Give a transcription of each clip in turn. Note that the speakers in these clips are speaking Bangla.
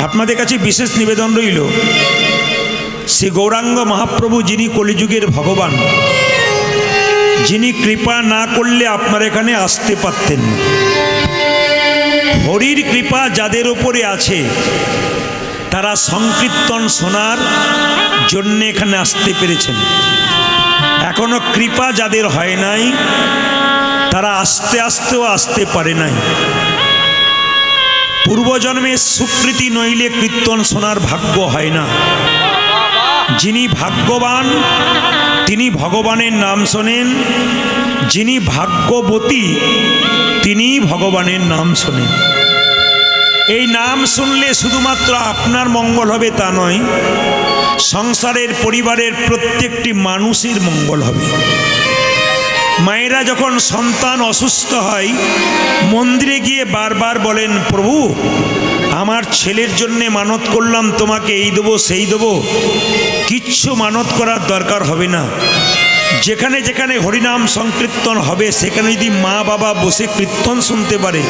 আপনাদের কাছে বিশেষ নিবেদন রইল, শ্রী গৌরাঙ্গ মহাপ্রভু যিনি কলিযুগের ভগবান, যিনি কৃপা না করলে আপনার এখানে আসতে পারতেন না। হরির কৃপা যাদের উপরে আছে তারা সংকীর্তন শোনার জন্য এখানে আসতে পেরেছেন। এখনো কৃপা যাদের হয় নাই তারা আস্তে আস্তেও আসতে পারে নাই। পূর্বজন্মের সুকৃতি নইলে কীর্তন শোনার ভাগ্য হয় না। যিনি ভাগ্যবান তিনি ভগবানের নাম শোনেন, যিনি ভাগ্যবতী তিনি ভগবানের নাম শোনেন। এই নাম শুনলে শুধুমাত্র আপনার মঙ্গল হবে তা নয়, সংসারের পরিবারের প্রত্যেকটি মানুষের মঙ্গল হবে। মায়েরা যখন সন্তান অসুস্থ হয় মন্দিরে গিয়ে বারবার বলেন, প্রভু আমার ছেলের জন্যে মানত করলাম, তোমাকে এই দেবো সেই দেবো, কিচ্ছু মানত করার দরকার হবে না। যেখানে যেখানে হরিনাম সংকীর্তন হবে সেখানে যদি মা বাবা বসে কীর্তন শুনতে পারে,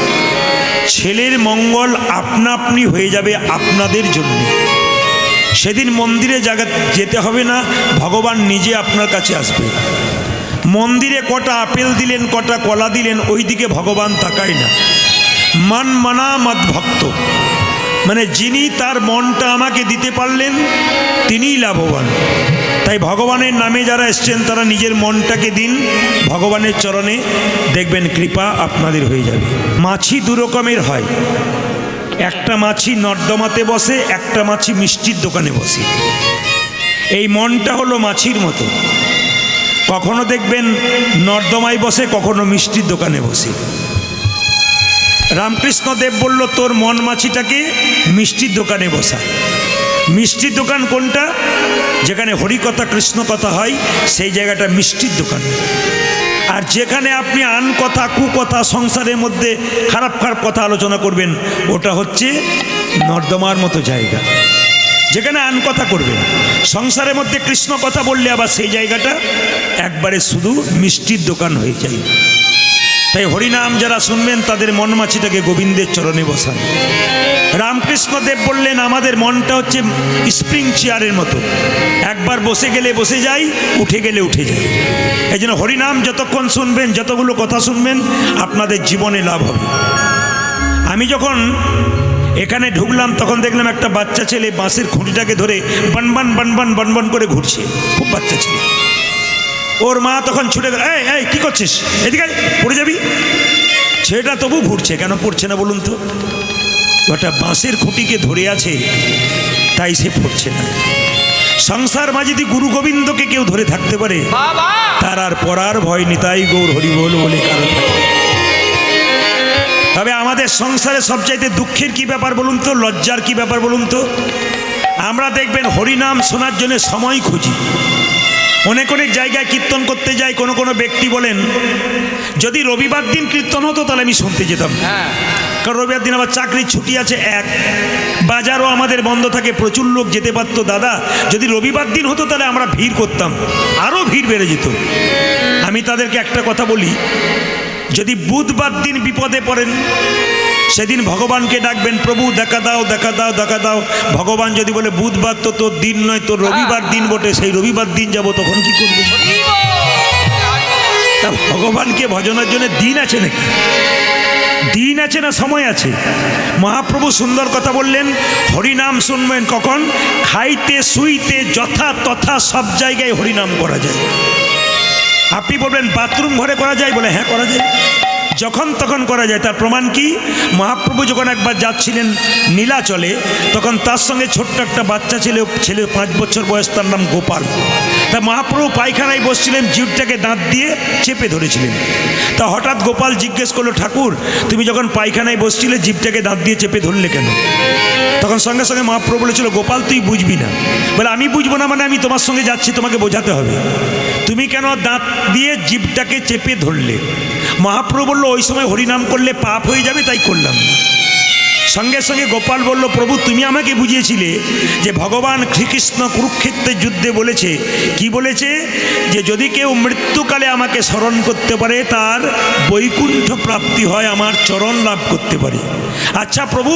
ছেলের মঙ্গল আপনা আপনি হয়ে যাবে আপনাদের জন্য। সেদিন মন্দিরে যেতে হবে না, ভগবান নিজে আপনার কাছে আসবে। মন্দিরে কটা আপেল দিলেন, কটা কলা দিলেন, ওই দিকে ভগবান তাকায় না। মন মনা মদ ভক্ত, মানে যিনি তার মনটা আমাকে দিতে পারলেন তিনিই লাভবান। তাই ভগবানের নামে যারা এসছেন তারা নিজের মনটাকে দিন ভগবানের চরণে, দেখবেন কৃপা আপনাদের হয়ে যাবে। মাছি দু রকমের হয়, একটা মাছি নর্দমাতে বসে, একটা মাছি মিষ্টির দোকানে বসে। এই মনটা হলো মাছির মতো, কখনো দেখবেন নর্দমায় বসে, কখনো মিষ্টির দোকানে বসে। রামকৃষ্ণদেব বলল, তোর মন মাছিটাকে মিষ্টির দোকানে বসা। মিষ্টির দোকান কোনটা? যেখানে হরিকথা কৃষ্ণ কথা হয় সেই জায়গাটা মিষ্টির দোকান। আর যেখানে আপনি আন কথা কুকথা সংসারের মধ্যে খারাপ খারাপ কথা আলোচনা করবেন, ওটা হচ্ছে নর্দমার মতো জায়গা। যেখানে আন কথা করবেন, সংসারের মধ্যে কৃষ্ণ কথা বললে আবার সেই জায়গাটা একবারে শুধু মিষ্টির দোকান হয়ে যায়। তাই হরিনাম যারা শুনবেন তাদের মন মাছিটাকে গোবিন্দের চরণে বসান। রামকৃষ্ণদেব বললেন, আমাদের মনটা হচ্ছে স্প্রিং চেয়ারের মতো, একবার বসে গেলে বসে যায়, উঠে গেলে উঠে যায়। এই জন্য হরিনাম যতক্ষণ শুনবেন, যতগুলো কথা শুনবেন, আপনাদের জীবনে লাভ হবে। আমি যখন এখানে ঢুকলাম তখন দেখলাম একটা বাচ্চা ছেলে বাঁশের খুঁটিটাকে ধরে বনবন বনবন বনবন করে ঘুরছে, খুব বাচ্চা ছেলে। ওর মা তখন ছুটে গেল, এই এই কী করছিস, এদিকে পড়ে যাবি। ছেলেটা তবু ঘুরছে, কেন পড়ছে না বলুন তো? ওটা বাঁশের খুঁটিকে ধরে আছে তাই সে পড়ছে না। সংসার মাঝে যদি গুরু গোবিন্দকে কেউ ধরে থাকতে পারে, তার আর পড়ার ভয় নিতাই গৌর হরি বল বলে কারো থাকে। তবে আমাদের সংসারে সবচাইতে দুঃখের কি ব্যাপার বলুন তো, লজ্জার কি ব্যাপার বলুন তো? আমরা দেখবেন হরিনাম শোনার জন্য সময় খুঁজি, অনেক অনেক জায়গায় কীর্তন করতে যাই। কোনো কোনো ব্যক্তি বলেন, যদি রবিবার দিন কীর্তন হতো তাহলে আমি শুনতে যেতাম, কারণ রবিবার দিন আবার চাকরির ছুটি আছে, এক বাজারও আমাদের বন্ধ থাকে, প্রচুর লোক যেতে পারতো। দাদা, যদি রবিবার দিন হতো তাহলে আমরা ভিড় করতাম, আরও ভিড় বেড়ে যেত। আমি তাদেরকে একটা কথা বলি, যদি বুধবার দিন বিপদে পড়েন সেদিন ভগবানকে ডাকবেন, প্রভু দেখা দাও দেখা দাও দেখা দাও। ভগবান যদি বলে বুধবার তো তোর দিন নয়, তোর রবিবার দিন বটে, সেই রবিবার দিন যাব, তখন কি করবে? তা ভগবানকে ভজনের জন্য দিন আছে নাকি? দিন আছে না সময় আছে? মহাপ্রভু সুন্দর কথা বললেন, হরিনাম শুনবেন কখন? খাইতে শুইতে যথা তথা সব জায়গায় হরিনাম করা যায়। আপনি বলবেন বাথরুম ঘরে করা যায়, বলে হ্যাঁ করা যায়, যখন তখন করা যায়। তার প্রমাণ কি? মহাপ্রভু যখন একবার যাচ্ছিলেন নীলাচলে, তখন তার সঙ্গে ছোট্ট একটা বাচ্চা ছেলে 5 বছর বয়স, তার নাম গোপাল। তা মহাপ্রভু পায়খানায় বসছিলেন, জিভটাকে দাঁত দিয়ে চেপে ধরেছিলেন। তা হঠাৎ গোপাল জিজ্ঞেস করলো, ঠাকুর তুমি যখন পায়খানায় বসছিলে জিভটাকে দাঁত দিয়ে চেপে ধরলে কেন? তখন সঙ্গে সঙ্গে মহাপ্রভু বলেছিল, গোপাল তুই বুঝবি না। বলে আমি বুঝবো না মানে? আমি তোমার সঙ্গে যাচ্ছি, তোমাকে বোঝাতে হবে। তুমি কেন দাঁত দিয়ে জিভটাকে চেপে ধরলে? মহাপ্রভু বলল, ওই সময় হরিনাম করলে পাপ হয়ে যাবে, তাই করলাম না। সঙ্গে সঙ্গে গোপাল বলল, প্রভু তুমি আমাকে বুঝিয়েছিলে যে ভগবান শ্রীকৃষ্ণ কুরুক্ষেত্রের যুদ্ধে বলেছে, কি বলেছে, যে যদি কেউ মৃত্যুকালে আমাকে স্মরণ করতে পারে তার বৈকুণ্ঠ প্রাপ্তি হয়, আমার চরণ লাভ করতে পারে। আচ্ছা প্রভু,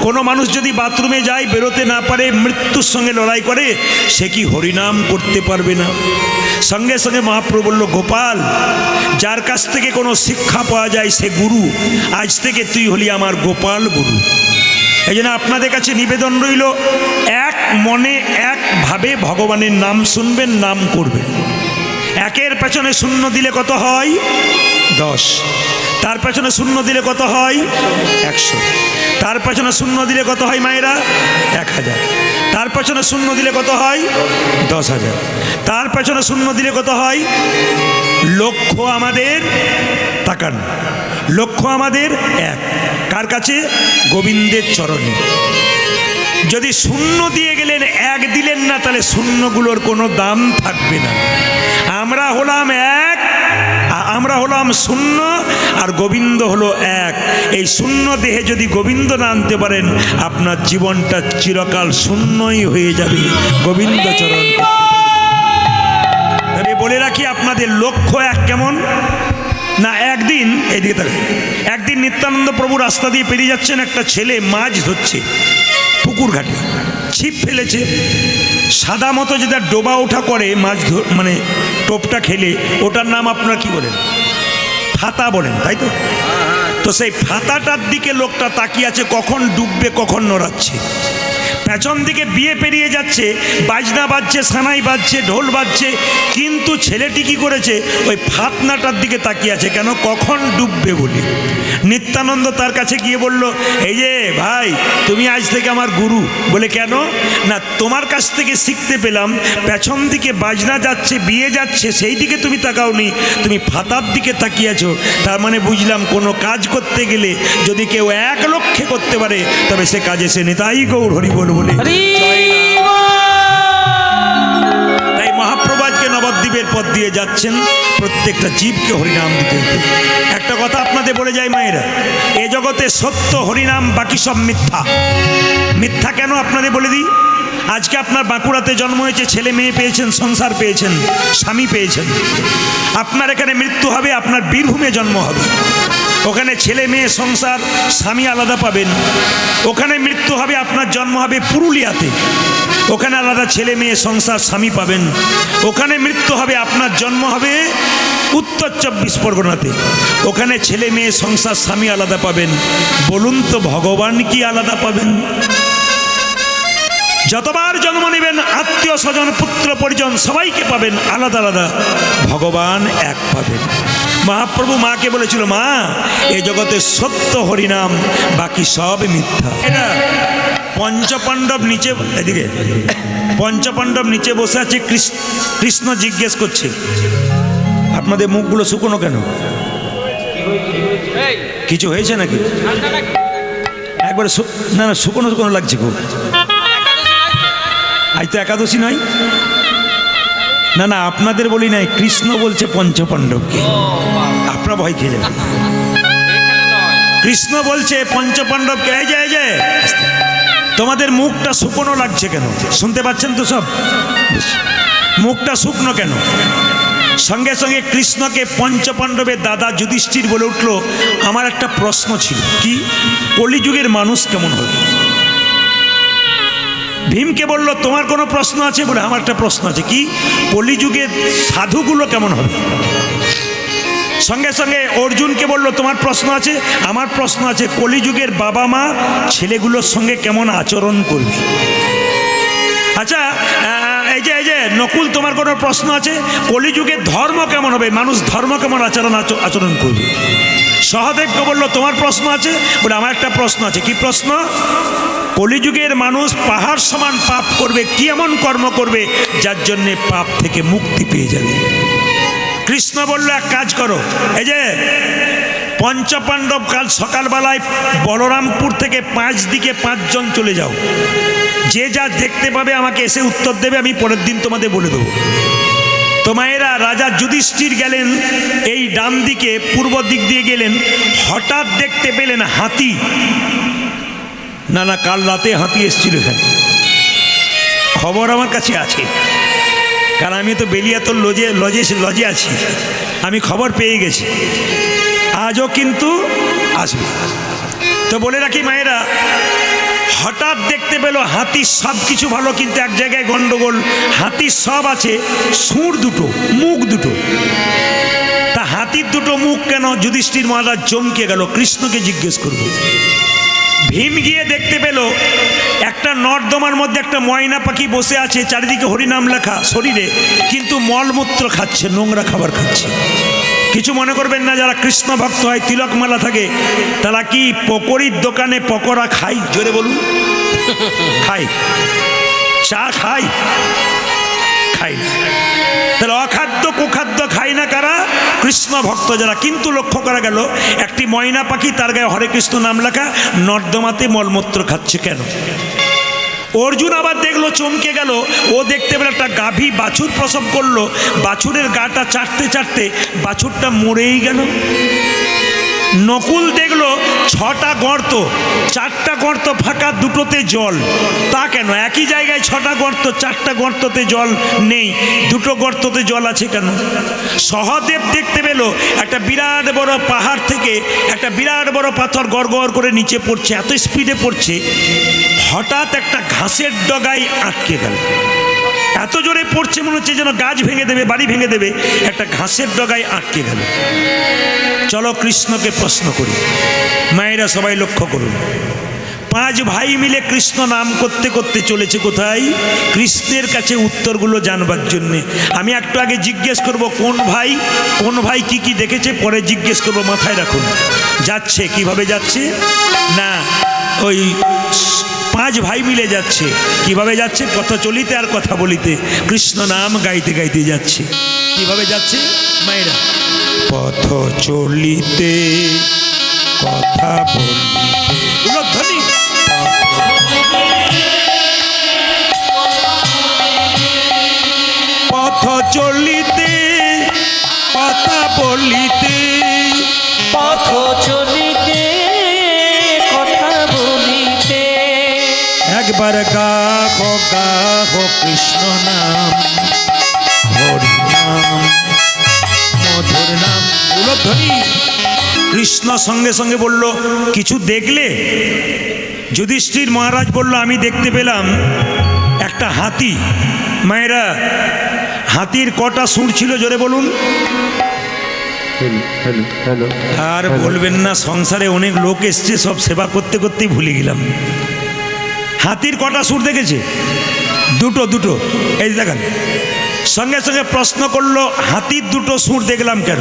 কোনো মানুষ যদি বাথরুমে যায়, বেরোতে না পারে, মৃত্যুর সঙ্গে লড়াই করে, সে কি হরিনাম করতে পারবে না? সঙ্গে সঙ্গে মহাপ্রভু বলল, গোপাল, যার কাছ থেকে কোনো শিক্ষা পাওয়া যায় সে গুরু। আজ থেকে তুই হলি আমার গোপাল গুরু। এই জন্য আপনাদের কাছে নিবেদন রইল, এক মনে একভাবে ভগবানের নাম শুনবেন, নাম করবেন। একের পেছনে শূন্য দিলে কত হয়? 10। তার পেছনে শূন্য দিলে কত হয়? 100। তার পেছনে শূন্য দিলে কত হয় মায়েরা? 1000। তার পেছনে শূন্য দিলে কত হয়? 10,000। তার পেছনে শূন্য দিলে কত হয়? লক্ষ্য আমাদের, তাকান, লক্ষ্য আমাদের এক, কার কাছে? গোবিন্দের চরণে। যদি শূন্য দিয়ে গেলেন, এক দিলেন না, তাহলে শূন্যগুলোর কোনো দাম থাকবে না। আমরা হলাম এক, আমরা হলাম শূন্য, আর গোবিন্দ হলো এক। এই শূন্য দেহে যদি গোবিন্দ না আনতে পারেন, আপনার জীবনটা চিরকাল শূন্যই হয়ে যাবে। গোবিন্দ চরণ। তবে বলে রাখি, আপনাদের লক্ষ্য এক কেমন না, একদিন এদিকে থাকে, একদিন নিত্যানন্দ প্রভু রাস্তা দিয়ে পেরিয়ে যাচ্ছেন, একটা ছেলে মাছ ধরছে পুকুর ঘাটে, ছিপ ফেলেছে, সাদা মতো যেটা ডোবা ওঠা করে মাছ মানে টোপটা খেলে, ওটার নাম আপনারা কি বলেন? ফাতা বলেন, তাই তো? তো সেই ফাতাটার দিকে লোকটা তাকিয়ে আছে, কখন ডুববে কখন নড়াচ্ছে। পেছন দিকে বিয়ে পেরিয়ে যাচ্ছে, বাজনা বাজছে, সানাই বাজছে, ঢোল বাজছে, কিন্তু ছেলেটি কি করেছে? ওই ফাতনাটার দিকে তাকিয়ে আছে, কেন? কখন ডুববে বলে। নিত্যানন্দ তার কাছে গিয়ে বলল, এই যে ভাই, তুমি আজ থেকে আমার গুরু। বলে কেন? না, তোমার কাছ থেকে শিখতে পেলাম, পেছন দিকে বাজনা যাচ্ছে, বিয়ে যাচ্ছে, সেই দিকে তুমি তাকাওনি, তুমি ফাতার দিকে তাকিয়েছো। তার মানে বুঝলাম, কোনো কাজ করতে গেলে যদি কেউ এক লক্ষ্যে করতে পারে, তবে সে কাজে সে নিতাই গৌর হরি বল বলে। তাই মহাপ্রভু আজকে নবদ্বীপের পথ দিয়ে যাচ্ছেন, প্রত্যেকটা জীবকে হরিনাম দিতে হতে। একটা কথা আপনাদের বলে যায় মায়েরা, এ জগতে সত্য হরিনাম, বাকি সব মিথ্যা। মিথ্যা কেন আপনাদের বলে দিই। আজকে আপনার বাঁকুড়াতে জন্ম হয়েছে, ছেলে মেয়ে পেয়েছেন, সংসার পেয়েছেন, স্বামী পেয়েছেন। আপনার এখানে মৃত্যু হবে, আপনার বীরভূমে জন্ম হবে, ওখানে ছেলে মেয়ে সংসার স্বামী আলাদা পাবেন। ওখানে মৃত্যু হবে, আপনার জন্ম হবে পুরুলিয়াতে, ওখানে আলাদা ছেলে মেয়ে সংসার স্বামী পাবেন। ওখানে মৃত্যু হবে, আপনার জন্ম হবে উত্তর 24 পরগনাতে, ওখানে ছেলে মেয়ে সংসার স্বামী আলাদা পাবেন। বলুন তো, ভগবান কি আলাদা পাবেন? যতবার জন্ম নেবেন, আত্মীয় স্বজন পুত্র পরিজন সবাইকে পাবেন, আলাদা আলাদা, ভগবান এক পাবেন। মহাপ্রভু মাকে বলেছিল, মা, এ জগতে সত্য হরিনাম, বাকি সব মিথ্যা। এটা পঞ্চপাণ্ডব নিচে, এদিকে পঞ্চপাণ্ডব নিচে বসে আছে, কৃষ্ণ জিজ্ঞেস করছে, আপনাদের মুখগুলো শুকনো কেন? কিছু হয়েছে নাকি? একবারে না না, শুকনো শুকনো লাগছে খুব। আজ তো একাদশী নয়। না না, আপনাদের বলি নাই, কৃষ্ণ বলছে পঞ্চপাণ্ডবকে, আপনারা ভয় খেয়ে যাবেন। কৃষ্ণ বলছে পঞ্চপাণ্ডবকে, এই যে তোমাদের মুখটা শুকনো লাগছে কেন? শুনতে পাচ্ছেন তো সব? মুখটা শুকনো কেন? সঙ্গে সঙ্গে কৃষ্ণকে পঞ্চপাণ্ডবের দাদা যুধিষ্ঠির বলে উঠল, আমার একটা প্রশ্ন ছিল, কি? কলিযুগের মানুষ কেমন হবে? ভীমকে বলল, তোমার কোনো প্রশ্ন আছে? বলে, আমার একটা প্রশ্ন আছে, কি? কলিযুগের সাধুগুলো কেমন হবে? সঙ্গে সঙ্গে অর্জুনকে বলল, তোমার প্রশ্ন আছে? আমার প্রশ্ন আছে, কলিযুগের বাবা মা ছেলেগুলোর সঙ্গে কেমন আচরণ করবে? আচ্ছা, এই যে নকুল, তোমার কোনো প্রশ্ন আছে? কলিযুগের ধর্ম কেমন হবে? মানুষ ধর্ম কেমন আচরণ করবে? সহদেবকে বলল, তোমার প্রশ্ন আছে? বলে, আমার একটা প্রশ্ন আছে। কি প্রশ্ন? কলিযুগের মানুষ পাহাড় সমান পাপ করবে, কি এমন কর্ম করবে যার জন্যে পাপ থেকে মুক্তি পেয়ে যাবে? কৃষ্ণ বলল, এক কাজ করো, এই যে পঞ্চপাণ্ডব কাল সকালবেলায় বলরামপুর থেকে 5 দিকে 5 জন চলে যাও, যে যা দেখতে পাবে আমাকে এসে উত্তর দেবে, আমি পরের দিন তোমাদের বলে দেবো। তোমায়েরা রাজা যুধিষ্ঠির গেলেন এই ডান দিকে, পূর্ব দিক দিয়ে গেলেন, হঠাৎ দেখতে পেলেন হাতি। 5 দিকে 5 জন চলে যাও, যে যা দেখতে পাবে আমাকে এসে উত্তর দেবে, আমি পরের দিন তোমাদের বলে দেবো। তোমায়েরা রাজা যুধিষ্ঠির গেলেন এই ডান দিকে, পূর্ব দিক দিয়ে গেলেন, হঠাৎ দেখতে পেলেন হাতি। না না, কাল রাতে হাতি এসেছিল এখানে, খবর আমার কাছে আছে, কারণ আমি তো বেলিয়াতোর লজে আছি, আমি খবর পেয়ে গেছি, আজও কিন্তু আসবে। তো বলে রাখি মায়েরা, হঠাৎ দেখতে পেল হাতির সব কিছু ভালো, কিন্তু এক জায়গায় গন্ডগোল, হাতির সব আছে, সুর দুটো, মুখ দুটো। তা হাতির দুটো মুখ কেন? যুধিষ্ঠির মহারাজ চমকে গেল, কৃষ্ণকে জিজ্ঞেস করবে। ভীম গিয়ে দেখতে পেল একটা নর্দমার মধ্যে একটা ময়না পাখি বসে আছে, চারিদিকে হরিনাম লেখা শরীরে, কিন্তু মলমূত্র খাচ্ছে, নোংরা খাবার খাচ্ছে। কিছু মনে করবেন না, যারা কৃষ্ণ ভক্ত হয়, তিলকমালা থাকে, তারা কি পকোড়ির দোকানে পকোড়া খাই? জোরে বলুন। খাই? চা খাই? খাই না। তাহলে অখাদ্য কুখাদ্য খাই না কারা? কৃষ্ণ ভক্ত যারা। কিন্তু লক্ষ্য করা গেল একটি ময়না পাখি, তার গায়ে হরে কৃষ্ণ নাম লেখা, নর্দমাতে মলমূত্র খাচ্ছে কেন? অর্জুন আবার দেখলো, চমকে গেল। ও দেখতে পেল একটা গাভী বাছুর প্রসব করলো, বাছুরের গাটা চাটতে চাটতে বাছুরটা মরেই গেল। নকুল দেখলো 6টা গর্ত, 4টা গর্ত ফাঁকা, দুটোতে জল। তা কেন? একই জায়গায় 6টা গর্ত, 4টা গর্ততে জল নেই, দুটো গর্ততে জল আছে কেন? সহদেব দেখতে পেল একটা বিরাট বড় পাহাড় থেকে একটা বিরাট বড় পাথর গড় গড় করে নিচে পড়ছে, এত স্পিডে পড়ছে, হঠাৎ একটা ঘাসের ডগায় আটকে গেল। এত জোরে পড়ছে মনে হচ্ছে যেন গাছ ভেঙে দেবে, বাড়ি ভেঙে দেবে, একটা ঘাসের ডগায় আটকে গেল। চলো কৃষ্ণকে প্রশ্ন করি। মায়েরা সবাই লক্ষ্য করুন, 5 ভাই মিলে কৃষ্ণ নাম করতে করতে চলেছে কোথায়? কৃষ্ণের কাছে উত্তরগুলো জানবার জন্যে। আমি একটু আগে জিজ্ঞেস করব কোন ভাই কি কি দেখেছে, পরে জিজ্ঞেস করব, মাথায় রাখুন। যাচ্ছে কিভাবে যাচ্ছে? না, ওই 5 ভাই মিলে যাচ্ছে। কিভাবে যাচ্ছে? কথা চলিতে আর কথা বলিতে, কৃষ্ণ নাম গাইতে গাইতে যাচ্ছে। কিভাবে যাচ্ছে মায়েরা? পথ চলিতে কথা বলিতে, পথ চলিতে কথা বলিতে, পথ চলিতে কথা বলিতে, একবার গাহো গাহো কৃষ্ণ নাম, হরি নাম, মধুর নাম, উলধ্বনি। কৃষ্ণ সঙ্গে সঙ্গে বলল, কিছু দেখলে? যুধিষ্ঠির মহারাজ বলল, আমি দেখতে পেলাম একটা হাতি। মায়েরা, হাতির কটা সুর ছিল জোরে বলুন? আর বলবেন না, সংসারে অনেক লোক এসছে, সব সেবা করতে করতেই ভুলে গেলাম। হাতির কটা সুর দেখেছে? দুটো। এই দেখেন, সঙ্গে সঙ্গে প্রশ্ন করলো, হাতির দুটো সুর দেখলাম কেন?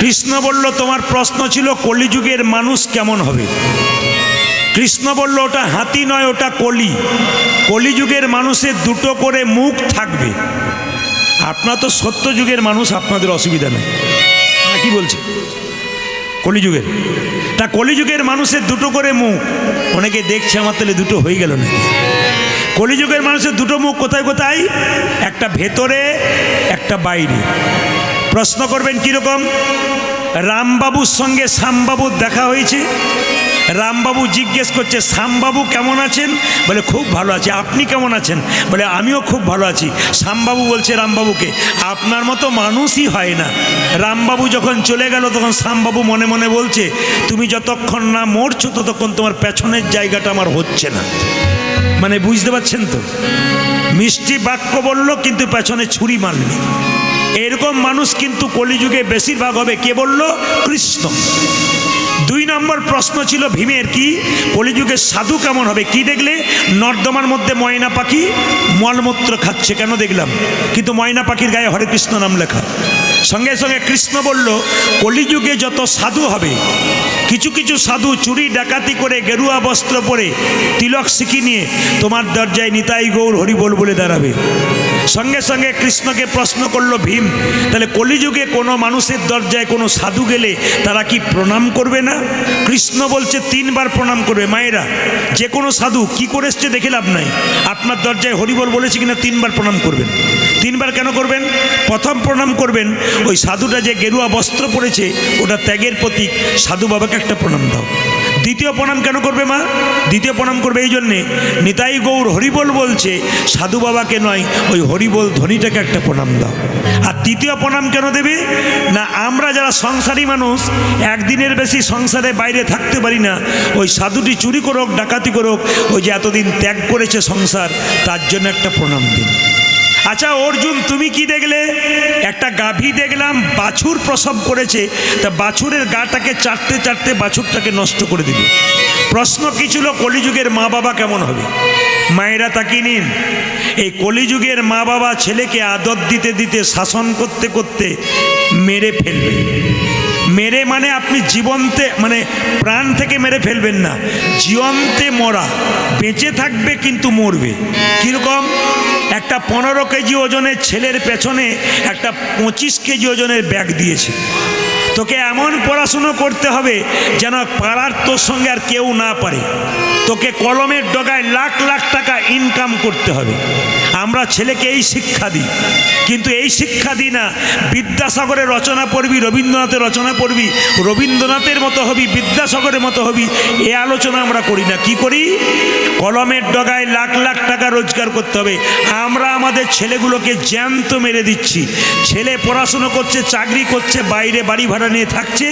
কৃষ্ণ বলল, তোমার প্রশ্ন ছিল কলিযুগের মানুষ কেমন হবে। কৃষ্ণ বলল, ওটা হাতি নয়, ওটা কলিযুগের মানুষের দুটো করে মুখ থাকবে। আপনার তো সত্যযুগের মানুষ, আপনাদের অসুবিধা নেই, না কি বলছে? কলিযুগের মানুষের দুটো করে মুখ। অনেকে দেখছে আমার, তাহলে দুটো হয়ে গেল নাকি? কলিযুগের মানুষের দুটো মুখ কোথায় কোথায়? একটা ভেতরে, একটা বাইরে। প্রশ্ন করবেন কীরকম? রামবাবুর সঙ্গে শ্যামবাবুর দেখা হয়েছে। রামবাবু জিজ্ঞেস করছে, শ্যামবাবু কেমন আছেন? বলে, খুব ভালো আছি। আপনি কেমন আছেন? বলে, আমিও খুব ভালো আছি। শ্যামবাবু বলছে রামবাবুকে, আপনার মতো মানুষই হয় না। রামবাবু যখন চলে গেল, তখন শ্যামবাবু মনে মনে বলছে, তুমি যতক্ষণ না মরছো ততক্ষণ তোমার পেছনের জায়গাটা আমার হচ্ছে না। মানে বুঝতে পারছেন তো? মিষ্টি বাক্য বলল, কিন্তু পেছনে ছুরি মারল। এরকম মানুষ কিন্তু কলিযুগে বেশিরভাগ হবে। কে বলল? কৃষ্ণ। 2 নম্বর প্রশ্ন ছিল ভীমের, কি কলিযুগের সাধু কেমন হবে? কি দেখলে? নর্দমার মধ্যে ময়না পাখি মলমূত্র খাচ্ছে, কেন দেখলাম? কিন্তু ময়না পাখির গায়ে হরে কৃষ্ণ নাম লেখা। সঙ্গে সঙ্গে কৃষ্ণ বলল, কলিযুগে যত সাধু হবে, কিছু কিছু সাধু চুরি ডাকাতি করে, গেরুয়া বস্ত্র পরে, তিলক শিখি নিয়ে তোমার দরজায় নিতাই গৌর হরি বল বলে দাঁড়াবে। সঙ্গে সঙ্গে কৃষ্ণকে প্রশ্ন করলো ভীম, তাহলে কলিযুগে কোনো মানুষের দরজায় কোনো সাধু গেলে তারা কি প্রণাম করবে না? কৃষ্ণ বলছে 3 বার প্রণাম করবে। মায়েরা, যে কোনো সাধু কি করে এসছে দেখে লাভ নাই। আপনার দরজায় হরিবল বলেছে কিনা 3 বার প্রণাম করবেন। 3 বার কেন করবেন? প্রথম প্রণাম করবেন, ওই সাধুটা যে গেরুয়া বস্ত্র পরেছে, ওটা ত্যাগের প্রতীক, সাধু বাবাকে একটা প্রণাম দাও। দ্বিতীয় প্রণাম কেন করবে মা? দ্বিতীয় প্রণাম করবে এই জন্যে, নিতাই গৌর হরিবোল বলছে, সাধু বাবাকে নয়, ওই হরিবোল ধ্বনিটাকে একটা প্রণাম দাও। আর তৃতীয় প্রণাম কেন দেবে না? আমরা যারা সংসারী মানুষ, একদিনের বেশি সংসারে বাইরে থাকতে পারি না, ওই সাধুটি চুরি করুক ডাকাতি করুক, ওই যে এতদিন ত্যাগ করেছে সংসার, তার জন্য একটা প্রণাম দিন। আচ্ছা অর্জুন, তুমি কি দেখলে? একটা গাভী দেখলাম বাছুর প্রসব করেছে, তা বাছুরের গাটাকে চাটতে চাটতে বাছুরটাকে নষ্ট করে দিল। প্রশ্ন কি ছিল? কলিযুগের মা বাবা কেমন হবে? মায়েরা তাকিয়ে নিন, এই কলিযুগের মা বাবা ছেলেকে আদর দিতে দিতে শাসন করতে করতে মেরে ফেলবে। মেরে মানে আপনি জীবন্তে, মানে প্রাণ থেকে মেরে ফেলবেন না, জীবন্তে মরা, বেঁচে থাকবে কিন্তু মরবে। কীরকম? একটা 15 কেজি ওজনের ছেলের পেছনে একটা 25 কেজি ওজনের ব্যাগ দিয়েছে। তোকে এমন পড়াশুনো করতে হবে যেন পাড়ার তোর সঙ্গে আর কেউ না পারে। তোকে কলমের ডগায় লাখ লাখ টাকা ইনকাম করতে হবে। আমরা ছেলেকে এই শিক্ষা দিই, কিন্তু এই শিক্ষা দিই না বিদ্যাসাগরের রচনা পড়বি, রবীন্দ্রনাথের রচনা পড়বি, রবীন্দ্রনাথের মতো হবি, বিদ্যাসাগরের মতো হবি, এই আলোচনা আমরা করি না। কি করি? কলমের ডগায় লাখ লাখ টাকা রোজগার করতে হবে। আমরা আমাদের ছেলেগুলোকে জ্যান্ত মেরে দিচ্ছি। ছেলে পড়াশুনো করছে, চাকরি করছে, বাইরে বাড়ি ভাড়া নিয়ে থাকছে,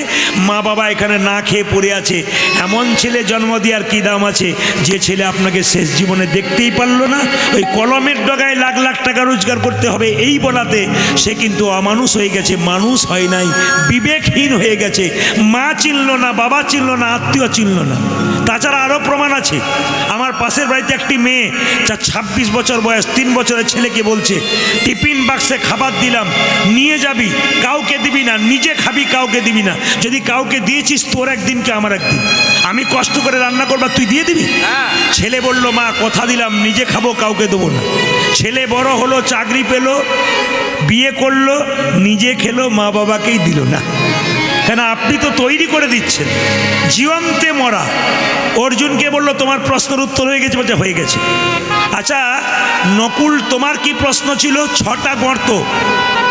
মা বাবা এখানে না খেয়ে পড়ে আছে। এমন ছেলে জন্ম দেওয়ার কী দাম আছে, যে ছেলে আপনাকে শেষ জীবনে দেখতেই পারলো না? ওই কলমের ডগায় লাখ লাখ টাকা রোজগার করতে হবে এই বলাতে সে কিন্তু অমানুষ হয়ে গেছে, মানুষ হয় নাই, বিবেকহীন হয়ে গেছে। মা চিনল না, বাবা চিনল না, আত্মীয় চিনল না। তাছাড়া আরও প্রমাণ আছে। আমার পাশের বাড়িতে একটি মেয়ে, যার 26 বছর বয়স, 3 বছরের ছেলেকে বলছে, টিফিন বাক্সে খাবার দিলাম, নিয়ে যাবি, কাউকে দিবি না, নিজে খাবি, কাউকে দিবি না। যদি কাউকে দিয়েছিস তোর একদিন কি আমার একদিন, আমি কষ্ট করে রান্না করবা, তুই দিয়ে দিবি? ছেলে বলল, মা কথা দিলাম নিজে খাবো, কাউকে দেবো না। ছেলে বড় হলো, চাকরি পেল, বিয়ে করলো, নিজে খেলো, মা বাবাকেই দিল না। কেন? আপনি তো তৈরি করে দিচ্ছেন। জীবন্তে মরা। অর্জুনকে বলল, তোমার প্রশ্নের উত্তর হয়ে গেছে? বলছে হয়ে গেছে। আচ্ছা নকুল, তোমার কি প্রশ্ন ছিল? 6টা গর্ত,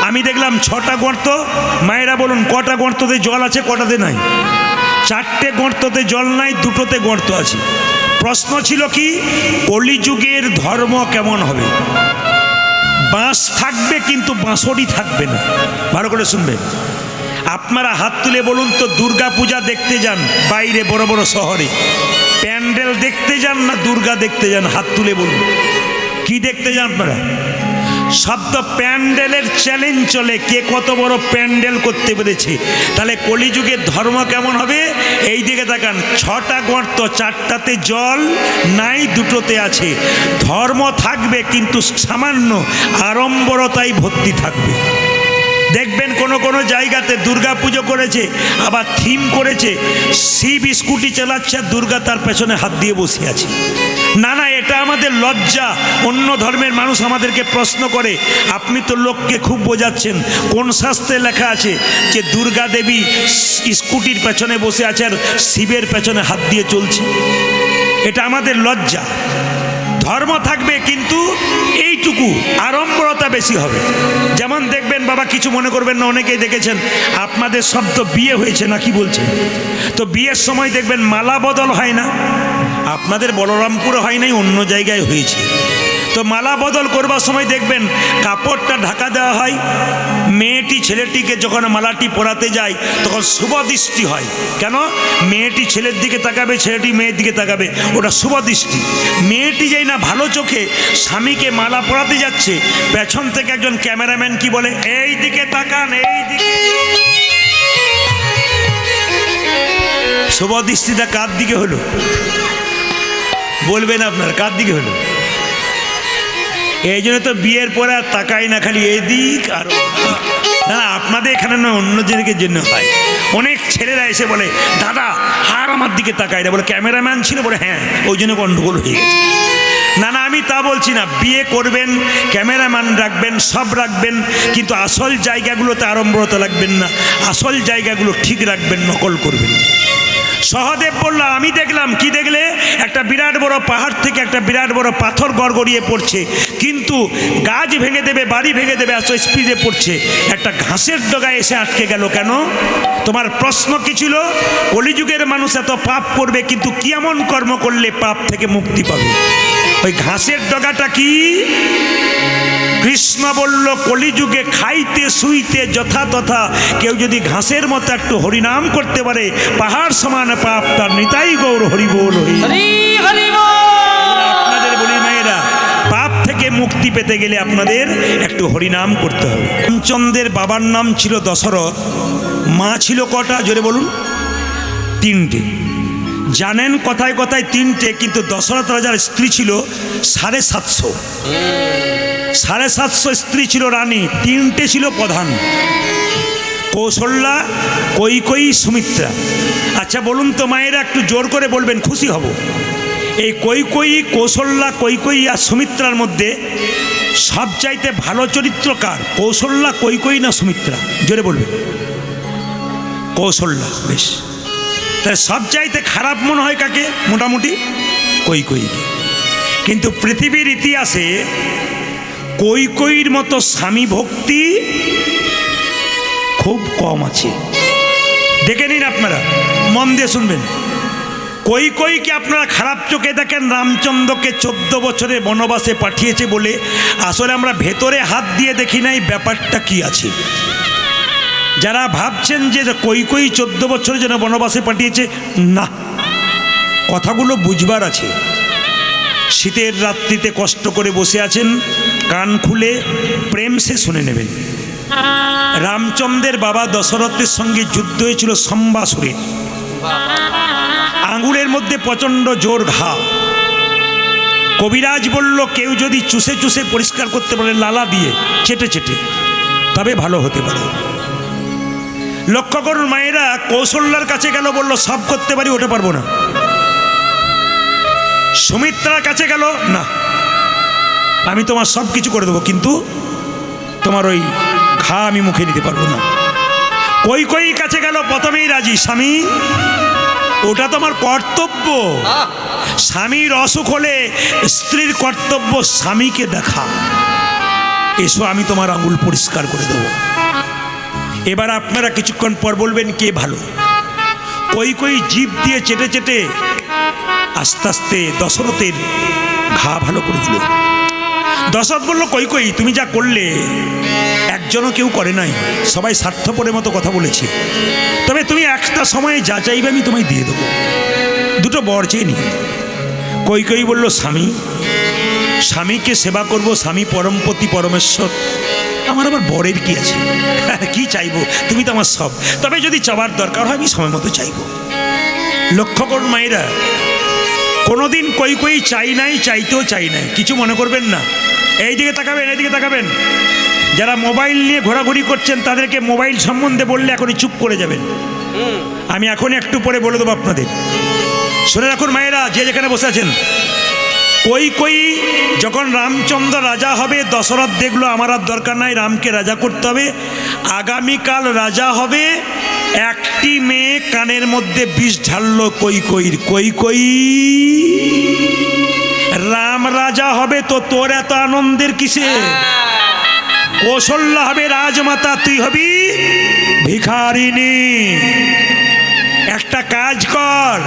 আমি দেখলাম 6টা গর্ত। মায়েরা বলুন, কটা গর্ততে জল আছে, কটাতে নাই? 4টে গর্ততে জল নাই, 2টোতে গর্ত আছে। প্রশ্ন ছিল কি? কলিযুগের ধর্ম কেমন হবে? বাঁশ থাকবে কিন্তু বাঁশরি থাকবে না। ভালো করে শুনবেন। আপনারা হাত তুলে বলুন তো, দুর্গা পূজা দেখতে যান বাইরে বড় বড় শহরে, প্যান্ডেল দেখতে যান না দুর্গা দেখতে যান? হাত তুলে বলুন, কি দেখতে যান আপনারা? শব্দ প্যান্ডেলের চ্যালেঞ্জ চলে, কে কত বড় প্যান্ডেল করতে পেরেছে। তাহলে কলিযুগের ধর্ম কেমন হবে? এই দিকে তাকান, 6টা গর্ত, 4টাতে জল নাই, 2টোতে আছে। ধর্ম থাকবে কিন্তু সামান্য আড়ম্বরতায় ভর্তি থাকবে। দেখবেন কোনো কোনো জায়গাতে দুর্গা পুজো করেছে, আবার থিম করেছে, শিব স্কুটি চালাচ্ছে, দুর্গা তার পেছনে হাত দিয়ে বসে আছে। না না, এটা আমাদের লজ্জা। অন্য ধর্মের মানুষ আমাদেরকে প্রশ্ন করে, আপনি তো লোককে খুব বোঝাচ্ছেন, কোন শাস্ত্রে লেখা আছে যে দুর্গা দেবী স্কুটির পেছনে বসে আছে আর শিবের পেছনে হাত দিয়ে চলছে? এটা আমাদের লজ্জা। ধর্ম থাকবে কিন্তু এইটুকু আড়ম্বরতা বেশি হবে। যেমন দেখবেন, বাবা কিছু মনে করবেন না, অনেকেই দেখেছেন, আপনাদের সব তো বিয়ে হয়েছে না, কি বলছেন? তো বিয়ের সময় দেখবেন মালা বদল হয় না? আপনাদের বলরামপুরে হয় নাই, অন্য জায়গায় হয়েছে। তো মালা বদল করবার সময় দেখবেন কাপড়টা ঢাকা দেওয়া হয়। মেয়েটি ছেলেটিকে যখন মালাটি পরাতে যায় তখন শুভ দৃষ্টি হয়। কেন? মেয়েটি ছেলের দিকে তাকাবে, ছেলেটি মেয়ের দিকে তাকাবে, ওটা শুভ দৃষ্টি। মেয়েটি যাই না ভালো চোখে স্বামীকে মালা পরাতে যাচ্ছে, পেছন থেকে একজন ক্যামেরাম্যান কি বলে, এই দিকে তাকান, এই দিকে। শুভ দৃষ্টিটা কার দিকে হলো? বলবেন আপনার, কার দিকে হলো? এই জন্য তো বিয়ের পরে আর তাকাই না, খালি এদিক আর না। আপনাদের এখানে নয়, অন্য জনের জন্য হয়। অনেক ছেলেরা এসে বলে, দাদা আর আমার দিকে তাকাই না, বলে ক্যামেরাম্যান ছিল, বলে হ্যাঁ, ওই জন্য গন্ডগোল হয়ে গেছে। না না, আমি তা বলছি না। বিয়ে করবেন, ক্যামেরাম্যান রাখবেন, সব রাখবেন, কিন্তু আসল জায়গাগুলোতে আড়ম্বরতা রাখবেন না, আসল জায়গাগুলো ঠিক রাখবেন, নকল করবেন। সহদেব বলল, আমি দেখলাম। কি দেখলে? একটা বিরাট বড় পাহাড় থেকে একটা বিরাট বড় পাথর গড়গড়িয়ে পড়ছে, কিন্তু গাছ ভেঙে দেবে, বাড়ি ভেঙে দেবে, এত স্পিডে পড়ছে। একটা ঘাসের ডগায় এসে আটকে গেল। কেন? তোমার প্রশ্ন কি ছিল? কলিযুগের মানুষ এত পাপ করবে, কিন্তু কি এমন কর্ম করলে পাপ থেকে মুক্তি পাবে? ওই ঘাসের ডগাটা কি? কৃষ্ণ বলল, কলিযুগে খাইতে শুইতে যথা তথা কেউ যদি ঘাসের মতো একটু হরিনাম করতে পারে, পাহাড় সমান পাপ তার। নিতাই গৌর হরি বল হরি। হরি হরি বল। আপনাদের বলি মায়েরা, পাপ থেকে মুক্তি পেতে গেলে আপনাদের একটু হরিনাম করতে হবে। রামচন্দ্রের বাবার নাম ছিল দশরথ, মা ছিল কটা? জোরে বলুন। 3টে। জানেন কথায় কথায় 3টে, কিন্তু দশরথ রাজার স্ত্রী ছিল 750। 750 স্ত্রী ছিল রানী, 3টে ছিল প্রধান, কৌশল্যা, কৈকেয়ী, সুমিত্রা। আচ্ছা বলুন তো মায়েরা, একটু জোর করে বলবেন, খুশি হব। এই কৈকেয়ী, কৌশল্যা, কৈকেয়ী আর সুমিত্রার মধ্যে সবচাইতে ভালো চরিত্র কার? কৌশল্যা, কৈকেয়ী না সুমিত্রা? জোরে বলবেন। কৌশল্যা। বেশ, তাই সবচাইতে খারাপ মনে হয় কাকে? মোটামুটি কৈকেয়ীকে। কিন্তু পৃথিবীর ইতিহাসে কৈকেয়ীর মতো স্বামী ভক্তি খুব কম আছে। দেখে নিন আপনারা, মন দিয়ে শুনবেন। কৈকেয়ীকে আপনারা খারাপ চোখে দেখেন, রামচন্দ্রকে 14 বছরে বনবাসে পাঠিয়েছে বলে। আসলে আমরা ভেতরে হাত দিয়ে দেখি নাই ব্যাপারটা কি আছে। যারা ভাবছেন যে কৈকেয়ী 14 বছরে যেন বনবাসে পাঠিয়েছে, না, কথাগুলো বুঝবার আছে। শীতের রাত্রিতে কষ্ট করে বসে আছেন, কান খুলে প্রেম সে শুনে নেবেন। রামচন্দ্রের বাবা দশরথের সঙ্গে যুদ্ধ হয়েছিল সম্বাসুরের। আঙুলের মধ্যে প্রচণ্ড জোর ঘা। কবিরাজ বলল, কেউ যদি চুষে চুষে পরিষ্কার করতে পারে, লালা দিয়ে চেটে চেটে, তবে ভালো হতে পারে। লক্ষ্য করুন মায়েরা, কৌশল্যার কাছে গেল, বলল সব করতে পারি, ওটা পারবো না। সুমিত্রার কাছে গেল, না, আমি তোমার সব কিছু করে দেবো, কিন্তু তোমার ওই ঘা আমি মুখে নিতে পারবো না। কৈকেয়ীর কাছে গেল, প্রথমেই রাজি, স্বামী ওটা তোমার কর্তব্য। স্বামীর অসুখ হলে স্ত্রীর কর্তব্য স্বামীকে দেখা। এসো, আমি তোমার আঙুল পরিষ্কার করে দেবো। এবার আপনারা কিছুক্ষণ পর বলবেন কে ভালো। কৈকেয়ী জিভ দিয়ে চেটে চেটে আস্তে আস্তে দশরথের ঘা ভালো করে দিল। দশরথ বলল, কৈকেয়ী তুমি যা করলে একজনও কেউ করে নাই, সবাই স্বার্থপরের মতো কথা বলেছে, তবে তুমি একটা সময়ে যা চাইবে আমি তোমায় দিয়ে দেবো। 2টো বর চেয়ে নি। কৈকেয়ী বলল, স্বামীকে সেবা করব, স্বামী পরমপতি পরমেশ্বর, আমার আবার বরের কি আছে? কি চাইবো? তুমি তো আমার সব, তবে যদি চাওয়ার দরকার হয় আমি সময় মতো চাইব। লক্ষ্য করুন মায়েরা, কোনোদিন কৈকেয়ী চাই নাই, চাইতেও চাই নাই। কিছু মনে করবেন না। এইদিকে তাকাবেন, এইদিকে তাকাবেন। যারা মোবাইল নিয়ে ঘোরাঘুরি করছেন তাদেরকে মোবাইল সম্বন্ধে বললে এখনই চুপ করে যাবেন। আমি এখনই একটু পরে বলে দেবো আপনাদের। শুনে রাখুন মায়েরা, যে যেখানে বসে আছেন, কৈকেয়ী যখন রামচন্দ্র রাজা হবে, দশরথ দেখলো আমার আর দরকার নাই, রামকে রাজা করতে হবে। আগামীকাল রাজা হবে। একটি মেয়ে কানের মধ্যে বিষ ঢাললো কৈকেয়ীর, কৈকেয়ী রাম রাজা হবে তো তোর এত আনন্দের কিসে? কৌশল্যা হবে রাজমাতা, তুই হবি ভিখারিনী। একটা কাজ কর,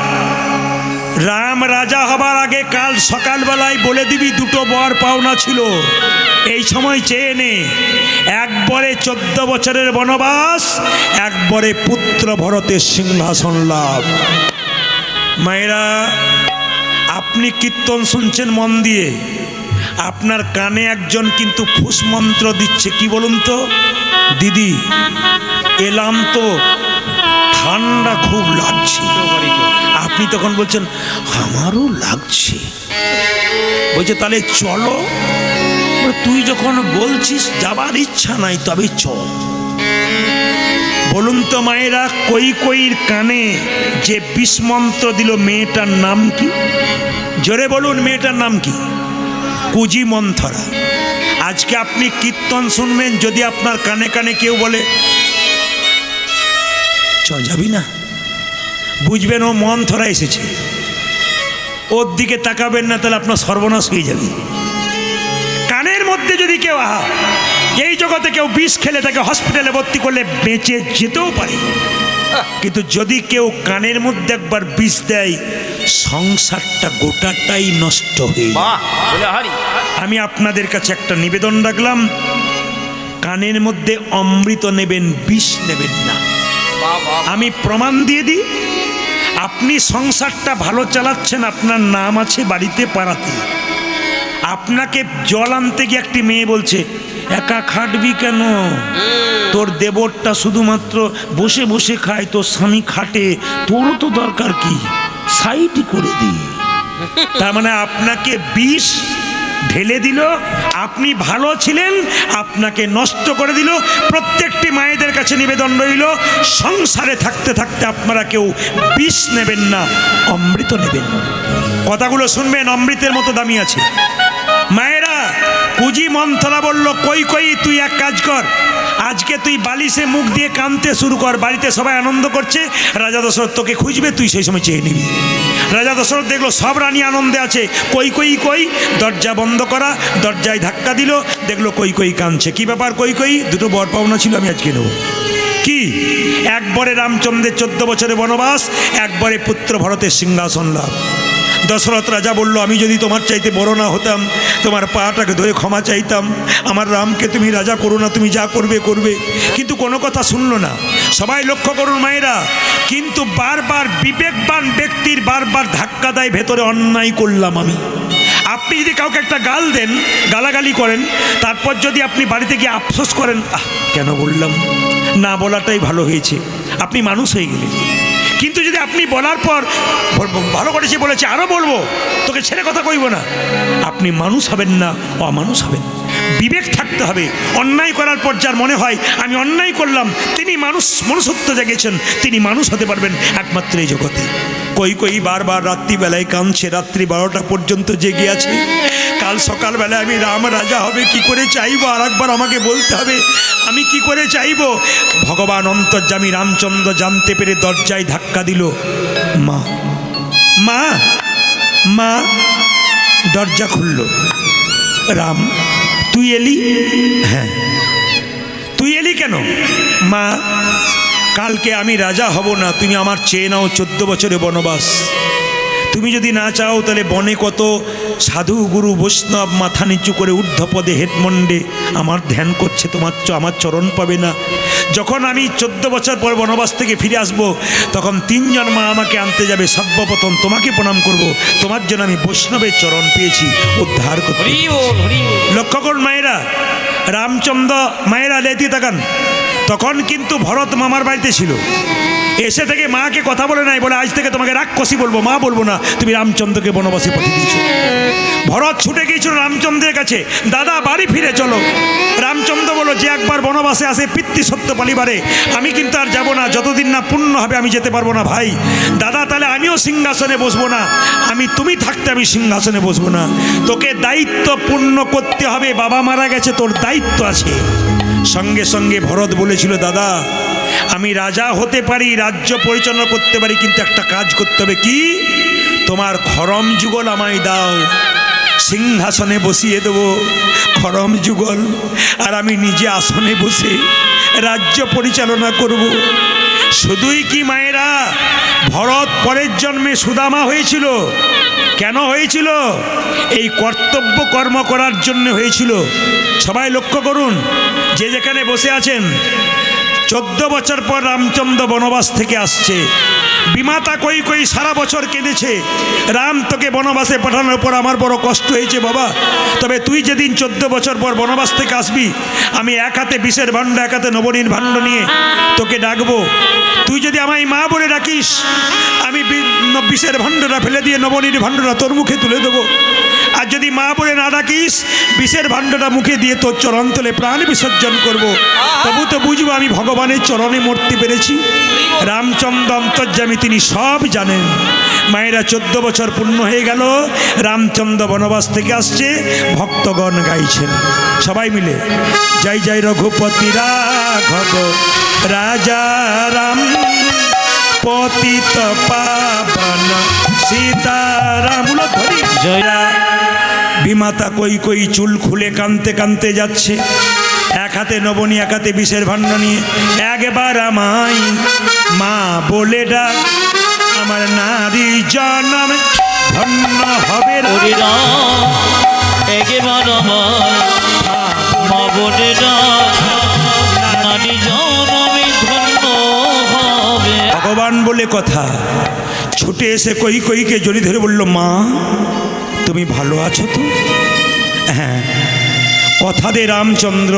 রাম রাজা হবার আগে কাল সকালবেলায় বলে দিবি 2টো বর পাওনা ছিল, এই সময় চেয়ে নে। একবারে 14 বছরের বনবাস, একবারে পুত্র ভরতের সিংহাসন লাভ। মায়েরা, আপনি কীর্তন শুনছেন মন দিয়ে, আপনার কানে একজন কিন্তু ফুস মন্ত্র দিচ্ছে। কি বলুন তো? দিদি এলাম তো, ঠান্ডা খুব লাগছে। আপনি তখন বলছেন আমারও লাগছে। বলছে তাহলে চলো। তুই যখন বলছিস যাবার ইচ্ছা নাই, তবে চল। বলুন তো মায়েরা, কৈকেয়ীর কানে যে বিষ-মন্ত্র দিল, মেয়েটার নাম কি? জোরে বলুন, মেয়েটার নাম কি? কুজি মন্থরা। আজকে আপনি কীর্তন শুনবেন, যদি আপনার কানে কানে কেউ বলে চ যাবি না, বুঝবেন ও মন ধরা এসেছে, ওর দিকে তাকাবেন না, তাহলে আপনার সর্বনাশ হয়ে যাবে। কানের মধ্যে যদি কেউ এই জগতে কেউ বিষ খেলে তাকে হসপিটালে ভর্তি করলে বেঁচে যেতেও পারে, কিন্তু যদি কেউ কানের মধ্যে একবার বিষ দেয় সংসারটা গোটাটাই নষ্ট হয়ে যায়। আমি আপনাদের কাছে একটা নিবেদন রাখলাম, কানের মধ্যে অমৃত নেবেন, বিষ নেবেন না। আমি প্রমাণ দিয়ে দিই, আপনি সংসারটা ভালো চালাচ্ছেন, আপনার নাম আছে বাড়িতে পাড়াতে, আপনাকে জল আনতে গিয়ে একটি মেয়ে বলছে একা খাটবি কেন, তোর দেবরটা শুধুমাত্র বসে বসে খায়, তোর স্বামী খাটে, তোরও তো দরকার কি, সাইডই করে দি। তার মানে আপনাকে বিষ ঢেলে দিল, আপনি ভালো ছিলেন আপনাকে নষ্ট করে দিল। প্রত্যেকটি মায়েদের কাছে নিবেদন রইল, সংসারে থাকতে থাকতে আপনারা কেউ বিষ নেবেন না, অমৃত নেবেন। কথাগুলো শুনবেন, অমৃতের মতো দামি আছে। মায়েরা, কুজি মন্থরা বলল কই কই তুই এক কাজ কর, আজকে তুই বালিশে মুখ দিয়ে কাঁদতে শুরু কর, বাড়িতে সবাই আনন্দ করছে, রাজা দশরথ তোকে খুঁজবে, তুই সেই সময় চেয়ে নিবি। রাজা দশরথ দেখলো সব রানী আনন্দে আছে, কই কই কই, দরজা বন্ধ করা, দরজায় ধাক্কা দিল, দেখলো কই কই কাঁদছে। কি ব্যাপার কই কই? দুটো বর পাওনা ছিল, আমি আজকে নেব। কি? একবারে রামচন্দ্রের 14 বছরের বনবাস, একবারে পুত্র ভরতের সিংহাসন লাভ। দশরথ রাজা বলল আমি যদি তোমার চাইতে বড় না হতাম, তোমার পাটাকে ধরে ক্ষমা চাইতাম, আমার রামকে তুমি রাজা করো না, তুমি যা করবে করবে। কিন্তু কোনো কথা শুনলো না। সবাই লক্ষ্য করুন মায়েরা, কিন্তু বারবার বিবেকবান ব্যক্তির বারবার ধাক্কা দেয় ভেতরে, অন্যায় করলাম আমি। আপনি যদি কাউকে একটা গাল দেন, গালাগালি করেন, তারপর যদি আপনি বাড়িতে গিয়ে আফসোস করেন কেন বললাম, না বলাটাই ভালো হয়েছে, আপনি মানুষ হয়ে গেলেন। কিন্তু যদি আপনি বলার পর ভালো করেছে বলেছে আরও বলবো, তোকে ছেড়ে কথা কইব না, আপনি মানুষ হবেন না, অমানুষ হবেন। বিবেক থাকতে হবে। অন্যায় করার পর যার মনে হয় আমি অন্যায় করলাম, তিনি মনুষ্যত্ব জেগেছেন, তিনি মানুষ হতে পারবেন একমাত্র এই জগতে। কই কই বারবার রাত্রিবেলায় কাঁদছে, রাত্রি 12টা পর্যন্ত জেগে আছে। কাল সকালবেলায় আমি রাম রাজা হবে কি করে চাইবো, আর একবার আমাকে বলতে হবে আমি কি করে চাইবো। ভগবান অন্তর্যামী রামচন্দ্র জানতে পেরে দরজায় ধাক্কা দিল, মা মা মা। দরজা খুলল, রাম তুই এলি? হ্যাঁ। তুই এলি কেন? মা কালকে আমি রাজা হব না, তুমি আমার চেয়ে নাও 14 বছরের বনবাস। তুমি যদি না চাও তাহলে বনে কত সাধু গুরু বৈষ্ণব মাথা নিচু করে ঊর্ধ্বপদে হেডমন্ডে আমার ধ্যান করছে, আমার চরণ পাবে না। যখন আমি 14 বছর পর বনবাস থেকে ফিরে আসব, তখন 3 জন মা আমাকে আনতে যাবে, সর্বপ্রথম তোমাকে প্রণাম করব, তোমার জন্য আমি বৈষ্ণবের চরণ পেয়েছি, উদ্ধার করতে। লক্ষ্য করুন মায়েরা, রামচন্দ্র, মায়েরা লেতি তাকান, তখন কিন্তু ভরত মামার বাড়িতে ছিল। এসে থেকে মাকে কথা বলে নাই, বলে আজ থেকে তোমাকে রাক্ষসী বলবো, মা বলবো না, তুমি রামচন্দ্রকে বনবাসে পাঠিয়ে দিয়েছো। ভরত ছুটে গিয়েছিল রামচন্দ্রের কাছে, দাদা বাড়ি ফিরে চলো। রামচন্দ্র বলল যে একবার বনবাসে আসে পিতৃসত্য পালিবারে, আমি কিন্তু আর যাব না, যতদিন না পূর্ণ হবে আমি যেতে পারবো না। ভাই দাদা তাহলে আমিও সিংহাসনে বসবো না, তুমি থাকতে আমি সিংহাসনে বসবো না, তোকে দায়িত্ব পূর্ণ করতে হবে, বাবা মারা গেছে, তোর দায়িত্ব আছে। সঙ্গে সঙ্গে ভরত বলেছিল দাদা আমি রাজা হতে পারি, রাজ্য পরিচালনা করতে পারি, কিন্তু একটা কাজ করতে হবে। কি? তোমার খড়ম যুগল আমায় দাও, সিংহাসনে বসিয়ে দেবো খড়ম যুগল, আর আমি নিজে আসনে বসে রাজ্য পরিচালনা করব। শুধুই কি মায়েরা, ভরত পরের জন্মে সুদামা হয়েছিল। কেন হয়েছিল? এই কর্তব্য কর্ম করার জন্য হয়েছিল। সবাই লক্ষ্য করুন, যে যেখানে বসে আছেন, 14 বছর পর রামচন্দ্র বনবাস থেকে আসছে। বিমাতা কই কই সারা বছর কেঁদেছে, রাম তোকে বনবাসে পাঠানোর পর আমার বড় কষ্ট হয়েছে বাবা, তবে তুই যেদিন 14 বছর পর বনবাস থেকে আসবি, আমি এক হাতে বিষের ভাণ্ড, এক হাতে নবনীর ভাণ্ড নিয়ে তোকে ডাকবো। তুই যদি আমায় মা বলে ডাকিস, আমি বিষের ভাণ্ডটা ফেলে দিয়ে নবনীর ভাণ্ডটা তোর মুখে তুলে দেবো। আর যদি মা বলে না ডাকিস, বিষের ভাণ্ডটা মুখে দিয়ে তোর চরণতলে প্রাণ বিসর্জন করব। তবু তো বুঝবো আমি ভগবানের চরণে মরতে পেরেছি। রামচন্দ্র অন্তর্যামী, তিনি সব জানেন। মায়েরা 14 বছর পূর্ণ হয়ে গেল, রামচন্দ্র বনবাস থেকে আসছে, ভক্তগণ গাইছেন সবাই মিলে, জয় জয় রঘুপতি রাঘব রাজা রাম, পতিত পাবন সীতারাম। ধরি জয়া বিমাতা কই কই চুল খুলে কানতে কানতে যাচ্ছে, এক হাতে নবনী এক হাতে বিষের ভাণ্ড নিয়ে। একবার আমায় মা বলে ডাক, আমার নারী জনম ধন্য হবে রে। ওরে রাম একবার আমার মা বলে ডাক, নারী জনমে ধন্য হবে। ভগবান বলে কথা, ছুটে এসে কই কইকে জড়ি ধরে বলল, মা তুমি ভালো আছো তো? হ্যাঁ। কথা দে রামচন্দ্র,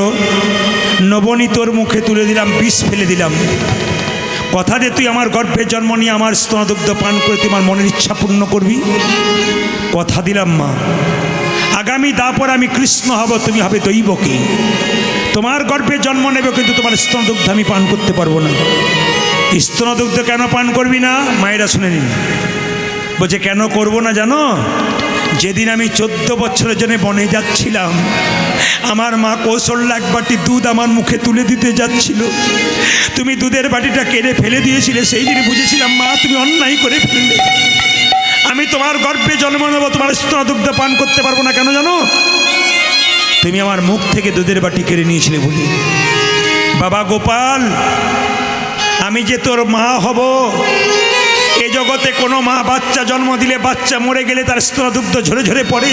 নবনীতর মুখে তুলে দিলাম, বিষ ফেলে দিলাম। কথা দে তুই আমার গর্ভে জন্ম নিয়ে আমার স্তনদুগ্ধ পান করে তোমার মনের ইচ্ছা পূর্ণ করবি। কথা দিলাম মা, আগামী দাপর আমি কৃষ্ণ হব, তুমি হবে দৈবকী। তোমার গর্ভে জন্ম নেবে, কিন্তু তোমার স্তনদুগ্ধ আমি পান করতে পারবো না। স্তনদুগ্ধ কেন পান করবি না? মায়েরা শুনে নিন। বলছে কেন করব না জানো? যেদিন আমি 14 বছরের জন্য বনে যাচ্ছিলাম, আমার মা কৌশল্যা এক বাটি দুধ আমার মুখে তুলে দিতে যাচ্ছিল, তুমি দুধের বাটিটা কেড়ে ফেলে দিয়েছিলে। সেই দিনে বুঝেছিলাম মা তুমি অন্যায় করে ফেললে, আমি তোমার গর্ভে জন্ম নেব, তোমার স্তনদুগ্ধ পান করতে পারবো না। কেন জানো? তুমি আমার মুখ থেকে দুধের বাটি কেড়ে নিয়েছিলে বলি। বাবা গোপাল, আমি যে তোর মা হব, এ জগতে কোনো মা বাচ্চা জন্ম দিলে, বাচ্চা মরে গেলে তার স্তনদুগ্ধ ঝরে ঝরে পড়ে।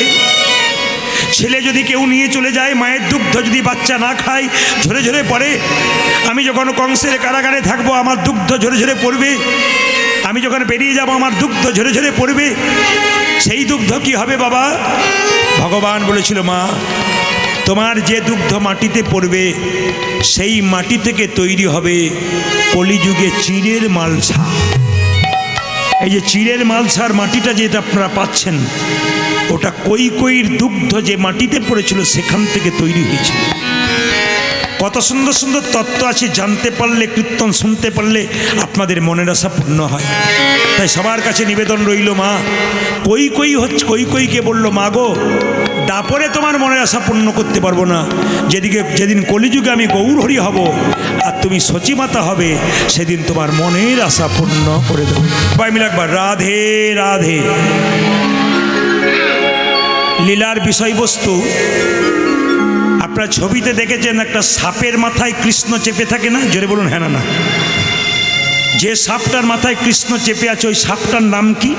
ছেলে যদি কেউ নিয়ে চলে যায়, মায়ের দুগ্ধ যদি বাচ্চা না খায়, ঝরে ঝরে পড়ে। আমি যখন কংসের কারাগারে থাকবো, আমার দুগ্ধ ঝরে ঝরে পড়বে। আমি যখন বেরিয়ে যাব, আমার দুগ্ধ ঝরে ঝরে পড়বে। সেই দুগ্ধ কি হবে বাবা? ভগবান বলেছিল, মা তোমার যে দুগ্ধ মাটিতে পড়বে, সেই মাটি থেকে তৈরি হবে কলিযুগে চিড়ের মালসা। এই যে চিড়ের মালসার মাটিটা যেটা আপনারা পাচ্ছেন, ওটা কই কইর দুগ্ধ যে মাটিতে পড়েছিল সেখান থেকে তৈরি হয়েছিল। কত সুন্দর সুন্দর তত্ত্ব আছে, জানতে পারলে, কীর্তন শুনতে পারলে আপনাদের মনের আশা পূর্ণ হয়। তাই সবার কাছে নিবেদন রইল, মা কই কই হচ্ছে, কই কইকে বললো, মা গো দাপরে তোমার মনের আশা পূর্ণ করতে পারবো না, যেদিন কলিযুগে আমি গৌরহরি হব আর তুমি সচিমাতা হবে, সেদিন তোমার মনের আশা পূর্ণ করে দেবো। সবাই মিলে একবার রাধে রাধে। লীলার বিষয়বস্তু আপনারা ছবিতে দেখেছেন, একটা সাপের মাথায় কৃষ্ণ চেপে থাকে না? জোরে বলুন হ্যাঁ না না। যে সাপটার মাথায় কৃষ্ণ চেপে আছে, ওই সাপটার নাম কি?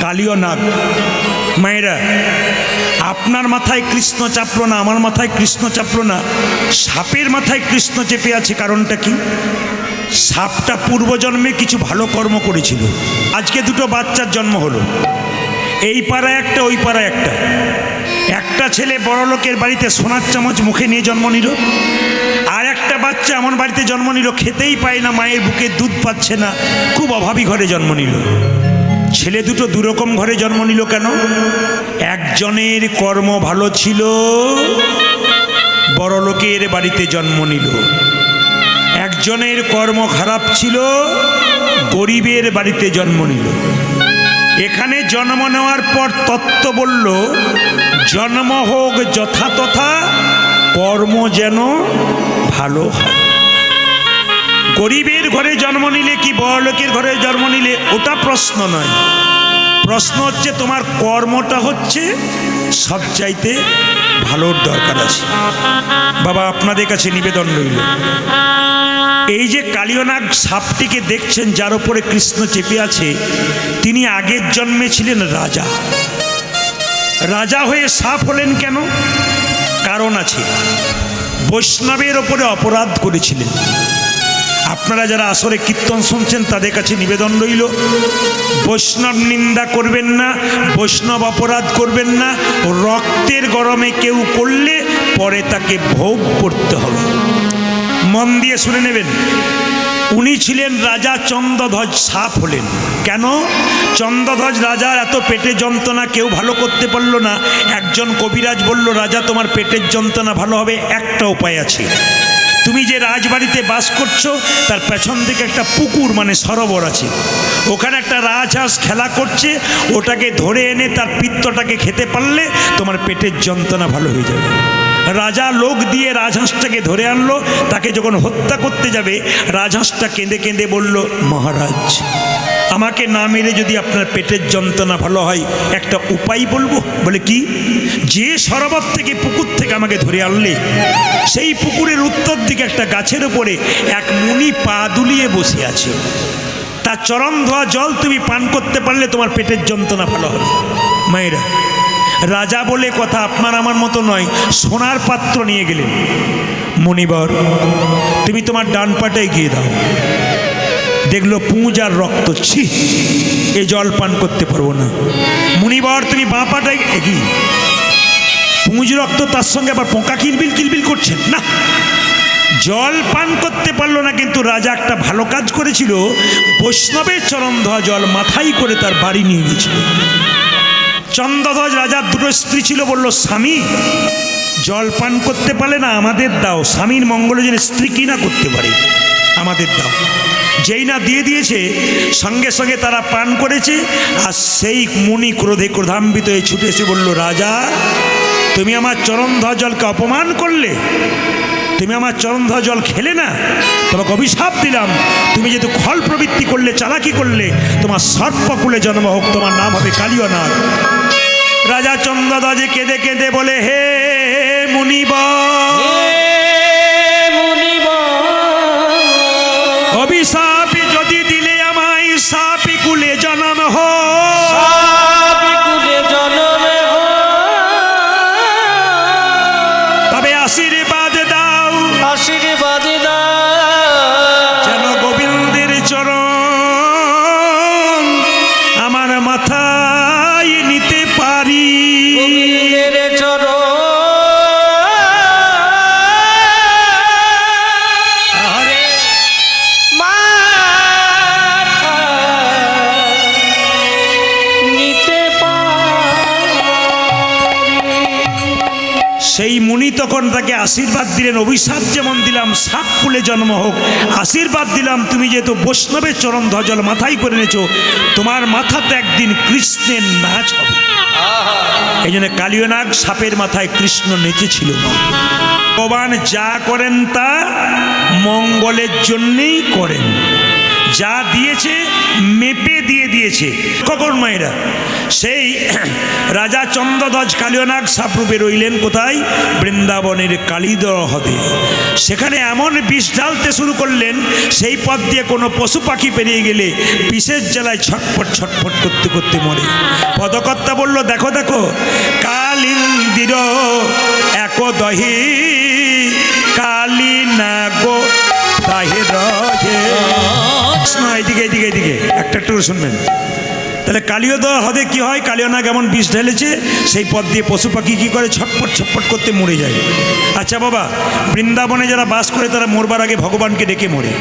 কালীয় নাগ। মায়েরা, আপনার মাথায় কৃষ্ণ চাপলো না, আমার মাথায় কৃষ্ণ চাপলো না, সাপের মাথায় কৃষ্ণ চেপে আছে। কারণটা কি? সাপটা পূর্বজন্মে কিছু ভালো কর্ম করেছিল। আজকে দুটো বাচ্চার জন্ম হলো, এই পাড়ায় একটা, ওই পাড়ায় একটা। একটা ছেলে বড় লোকের বাড়িতে সোনার চামচ মুখে নিয়ে জন্ম নিল, আর একটা বাচ্চা এমন বাড়িতে জন্ম নিল খেতেই পায় না, মায়ের বুকে দুধ পাচ্ছে না, খুব অভাবী ঘরে জন্ম নিল। ছেলে দুটো দুরকম ঘরে জন্ম নিল কেন? একজনের কর্ম ভালো ছিল, বড় লোকের বাড়িতে জন্ম নিল। একজনের কর্ম খারাপ ছিল, গরিবের বাড়িতে জন্ম নিল। এখানে জন্ম নেওয়ার পর তত্ত্ব বলল, জন্ম হোক যথাতথা, কর্ম যেন ভালো হয়। গরিবের ঘরে জন্ম নিলে কি বড় লোকের ঘরে জন্ম নিলে, ওটা প্রশ্ন নয়। প্রশ্ন হচ্ছে তোমার কর্মটা হচ্ছে সবচাইতে ভালোর দরকার আছে। বাবা আপনাদের কাছে নিবেদন রইল, এই যে কালীয়নাগ সাপটিকে দেখছেন, যার উপরে কৃষ্ণ চেপে আছে, তিনি আগের জন্মে ছিলেন রাজা। রাজা হয়ে সাপ হলেন কেন? কারণ আছে। বৈষ্ণবের ওপরে অপরাধ করেছিলেন। আপনারা যারা আসরে কীর্তন শুনছেন, তাদের কাছে নিবেদন রইল, বৈষ্ণব নিন্দা করবেন না, বৈষ্ণব অপরাধ করবেন না। রক্তের গরমে কেউ করলে পরে তাকে ভোগ করতে হবে। মন দিয়ে শুনে নেবেন। উনি ছিলেন রাজা, চন্দ্রধ্বজ সাপ হলেন কেন? চন্দ্রধ্বজ রাজার এত পেটের যন্ত্রণা কেউ ভালো করতে পারল না। একজন কবিরাজ বলল, রাজা তোমার পেটের যন্ত্রণা ভালো হবে, একটা উপায় আছে। তুমি যে রাজবাড়িতে বাস করছো, তার পেছন দিকে একটা পুকুর মানে সরোবর আছে, ওখানে একটা রাজহাঁস খেলা করছে, ওটাকে ধরে এনে তার পিত্তটাকে খেতে পারলে তোমার পেটের যন্ত্রণা ভালো হয়ে যাবে। রাজা লোক দিয়ে রাজহাঁসটাকে ধরে আনলো। তাকে যখন হত্যা করতে যাবে, রাজহাঁসটা কেঁদে কেঁদে বলল, মহারাজ, আমাকে না মেরে যদি আপনার পেটের যন্ত্রণা ভালো হয় একটা উপায় বলবো। বলে কি? যে সরোবর থেকে, পুকুর থেকে আমাকে ধরে আনলে, সেই পুকুরের উত্তর দিকে একটা গাছের উপরে এক মুনি পা দুলিয়ে বসে আছে। তার চরণ ধোয়া জল তুমি পান করতে পারলে তোমার পেটের যন্ত্রণা ভালো হবে। মায়েরা, রাজা বলে কথা, আপনার আমার মতো নয়, সোনার পাত্র নিয়ে গেলেন। মুনিবর, তুমি তোমার ডান পাটায় গিয়ে দাও। দেখলো পুঁজ আর রক্ত, ছি, এই জল পান করতে পারবো না। মুনিবর, তুমি বাঁ পাটায়, কি পুঁজ রক্ত, তার সঙ্গে আবার পোকা কিলবিল কিলবিল করছেন না। জল পান করতে পারলো না, কিন্তু রাজা একটা ভালো কাজ করেছিল, বৈষ্ণবের চরণ ধোয়া জল মাথায় করে তার বাড়ি নিয়ে গেছিল। চন্দ্রধ্বজ রাজার দুটো স্ত্রী ছিল, বলল, স্বামী জল পান করতে পারলে না, আমাদের দাও। স্বামীর মঙ্গলের জন্য স্ত্রী কি না করতে পারে, আমাদের দাও। যেই না দিয়ে দিয়েছে, সঙ্গে সঙ্গে তারা পান করেছে। আর সেই মুনি ক্রোধে ক্রোধান্বিত হয়ে ছুটে এসে বলল, রাজা, তুমি আমার চরণ ধোয়া জলকে অপমান করলে, তুমি আমার চরণ ধোয়া জল খেলে না, তোমাকে অভিশাপ দিলাম। তুমি যেহেতু খল প্রবৃত্তি করলে, চালাকি করলে, তোমার সর্পকুলে জন্ম হোক, তোমার নাম হবে কালিয়নাগ। রাজা চন্দ্রধ্বজে কেঁদে কেঁদে বলে, হে মুনিবর, অভিশাপ যদি দিলে আমায়, সাপে কুলে জন্ম হোক, তবে আশীর্বাদ দাও, আশীর্বাদ দাও, যেন গোবিন্দের চরণ আমার মাথায় নিতে পারি। গোবিন্দের চরণ আরে নিতে পারি। সেই মুনি তখন তাকে আশীর্বাদ দিলেন, অভিশাপ যেমন দিলাম সাপ কুলে জন্ম হোক, আশীর্বাদ দিলাম তুমি যেহেতু বৈষ্ণবের চরণ ধ্বজল মাথায় করে নিয়েছো, তোমার মাথাতে একদিন কৃষ্ণের নাচ হবে। এই জন্য কালিয়নাগ সাপের মাথায় কৃষ্ণ নেচেছিল। ভগবান যা করেন তা মঙ্গলের জন্যেই করেন, যা দিয়েছে মেপে দিয়ে দিয়েছে। কখন মায়েরা, সেই রাজা চন্দ্রধ্বজ কালিয়নাগ সাপরূপে রইলেন কোথায়? বৃন্দাবনের কালীদর হ্রদে। সেখানে এমন বিষ ঢালতে শুরু করলেন, সেই পথ দিয়ে কোনো পশু পাখি পেরিয়ে গেলে বিষের জ্বালায় ছটফট ছটফট করতে করতে মরে। পদকর্তা বলল, দেখো দেখো, কালিন্দির এক দহি কালী না গো তাহে রহে। এদিকে এদিকে এদিকে একটা একটু শুনবেন। তাহলে কালিয়দহ হ্রদে কি হয়? কালিয়নাগ এমন বিষ ঢেলেছে, সেই পথ দিয়ে পশু পাখি কী করে? ছটফট ছটফট করতে মরে যায়। আচ্ছা বাবা, বৃন্দাবনে যারা বাস করে তারা মরবার আগে ভগবানকে ডেকে মরে।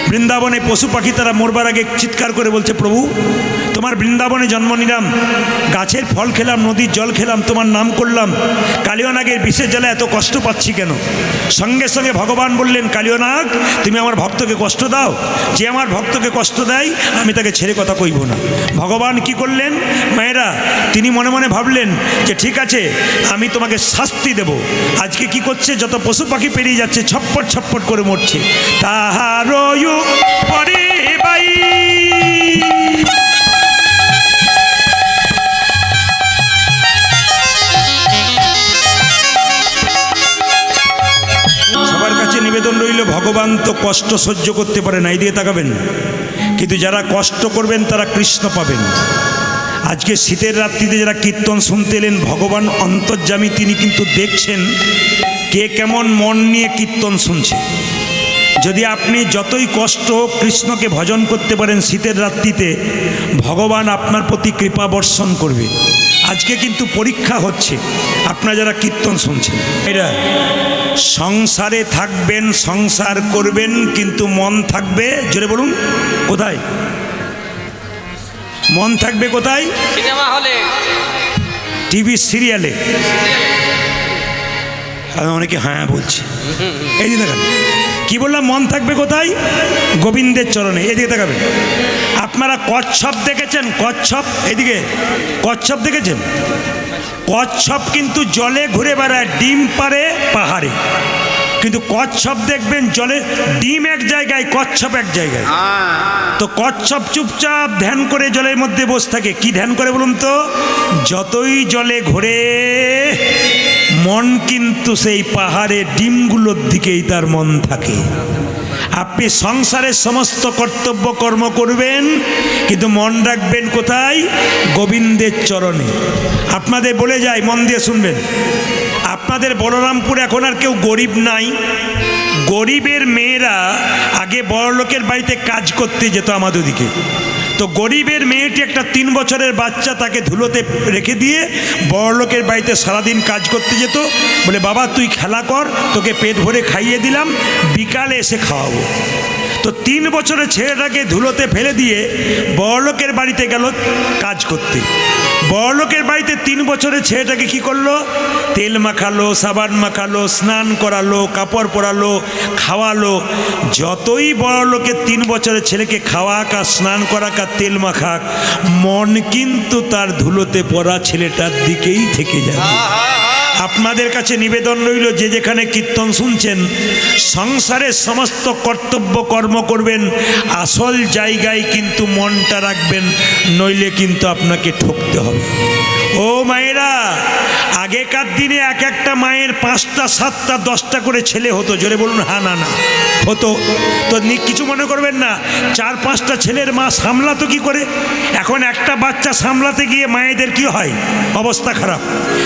বৃন্দাবনে পশু পাখি তারা মরবার আগে চিৎকার করে বলছে, প্রভু তোমার বৃন্দাবনে জন্ম নিলাম, গাছের ফল খেলাম, নদীর জল খেলাম, তোমার নাম করলাম, কালিয়নাগের বিষের জ্বালা এত কষ্ট পাচ্ছি কেন? সঙ্গে সঙ্গে ভগবান বললেন, কালিয়নাগ তুমি আমার ভক্তকে কষ্ট দাও, যে আমার ভক্তকে কষ্ট দেয় আমি তাকে ছেড়ে কথা কইব না। ভগবান কি করলেন মায়েরা? তিনি মনে মনে ভাবলেন যে ঠিক আছে, আমি তোমাকে শাস্তি দেব। আজকে কি করছে? যত পশু পাখি পেরিয়ে যাচ্ছে ছটপট ছটপট করে মরছে, তাহারও পরে বাই। সবার কাছে নিবেদন রইল, ভগবান তো কষ্ট সহ্য করতে পারে না, এই দিকে তাকাবেন, কিন্তু যারা কষ্ট করবেন তারা কৃষ্ণ পাবেন। আজকে শীতের রাত্রিতে যারা কীর্তন শুনতে এলেন, ভগবান অন্তর্যামী, তিনি কিন্তু দেখছেন কে কেমন মন নিয়ে কীর্তন শুনছে। যদি আপনি যতই কষ্ট হোক কৃষ্ণকে ভজন করতে পারেন শীতের রাত্রিতে, ভগবান আপনার প্রতি কৃপা বর্ষণ করবে। আজকে কিন্তু পরীক্ষা হচ্ছে আপনারা যারা কীর্তন শুনছেন। এরা সংসারে থাকবেন, সংসার করবেন, কিন্তু মন থাকবে, জোরে বলুন কোথায়? মন থাকবে কোথায়? সিনেমা হলে, টিভি সিরিয়ালে। অনেকে হ্যাঁ বলছে, এই যে দেখেন কি বললাম, মন থাকবে কোথায়? গোবিন্দের চরণে। এদিকে দেখাবেন। আপনারা কচ্ছপ দেখেছেন? কচ্ছপ, এদিকে কচ্ছপ দেখেছেন? কচ্ছপ কিন্তু জলে ঘুরে বেড়ায়, ডিম পারে পাহাড়ে, কিন্তু কচ্ছপ দেখবেন জলে, ডিম এক জায়গায়, কচ্ছপ এক জায়গায়। তো কচ্ছপ চুপচাপ ধ্যান করে জলের মধ্যে বসে থাকে। কি ধ্যান করে বলুন তো? যতই জলে ঘোরে মন কিন্তু সেই পাহাড়ে ডিমগুলোর দিকেই তার মন থাকে। আপনি সংসারের সমস্ত কর্তব্য কর্ম করবেন, কিন্তু মন রাখবেন কোথায়? গোবিন্দের চরণে। আপনাদের বলে যাই, মন দিয়ে শুনবেন, আপনাদের বলরামপুর এখন আর কেউ গরিব নাই। গরিবের মেয়েরা আগে বড়লোকের বাড়িতে কাজ করতে যেত আমাদের দিকে। তো গরিবের মেয়েটি একটা 3 বছরের বাচ্চা, তাকে ধুলোতে রেখে দিয়ে বড়লোকের বাড়িতে সারাদিন কাজ করতে যেত। বলে, বাবা তুই খেলা কর, তোকে পেট ভরে খাইয়ে দিলাম, বিকালে এসে খাওয়াবো। তো 3 বছরের ছেলেটাকে ধুলোতে ফেলে দিয়ে বড়লোকের বাড়িতে গেল কাজ করতে। বড়লোকের বাড়িতে 3 বছরের ছেলেটাকে কি করলো? তেল মাখালো, সাবান মাখালো, স্নান করালো, কাপড় পরালো, খাওয়ালো। যতই বড়লোকের 3 বছরের ছেলেকে খাওয়াক আর স্নান করাক আর তেল মাখাক, মন কিন্তু তার ধুলোতে পড়া ছেলেটার দিকেই থেকে যাবে। আপনাদের কাছে নিবেদন রইল, যে যেখানে কীর্তন শুনছেন, সংসারের সমস্ত কর্তব্য কর্ম করবেন, আসল জায়গায় কিন্তু মনটা রাখবেন, নইলে কিন্তু আপনাকে ঠকতে হবে। ও মায়েরা, আগেকার দিনে এক একটা মায়ের 5টা 7টা 10টা করে ছেলে হতো। জোরে বলুন হ্যাঁ না না হতো তো? কিছু মনে করবেন না, 4-5টা ছেলের মা সামলাতো কি করে? এখন একটা বাচ্চা সামলাতে গিয়ে মায়েদের কি হয়? অবস্থা খারাপ।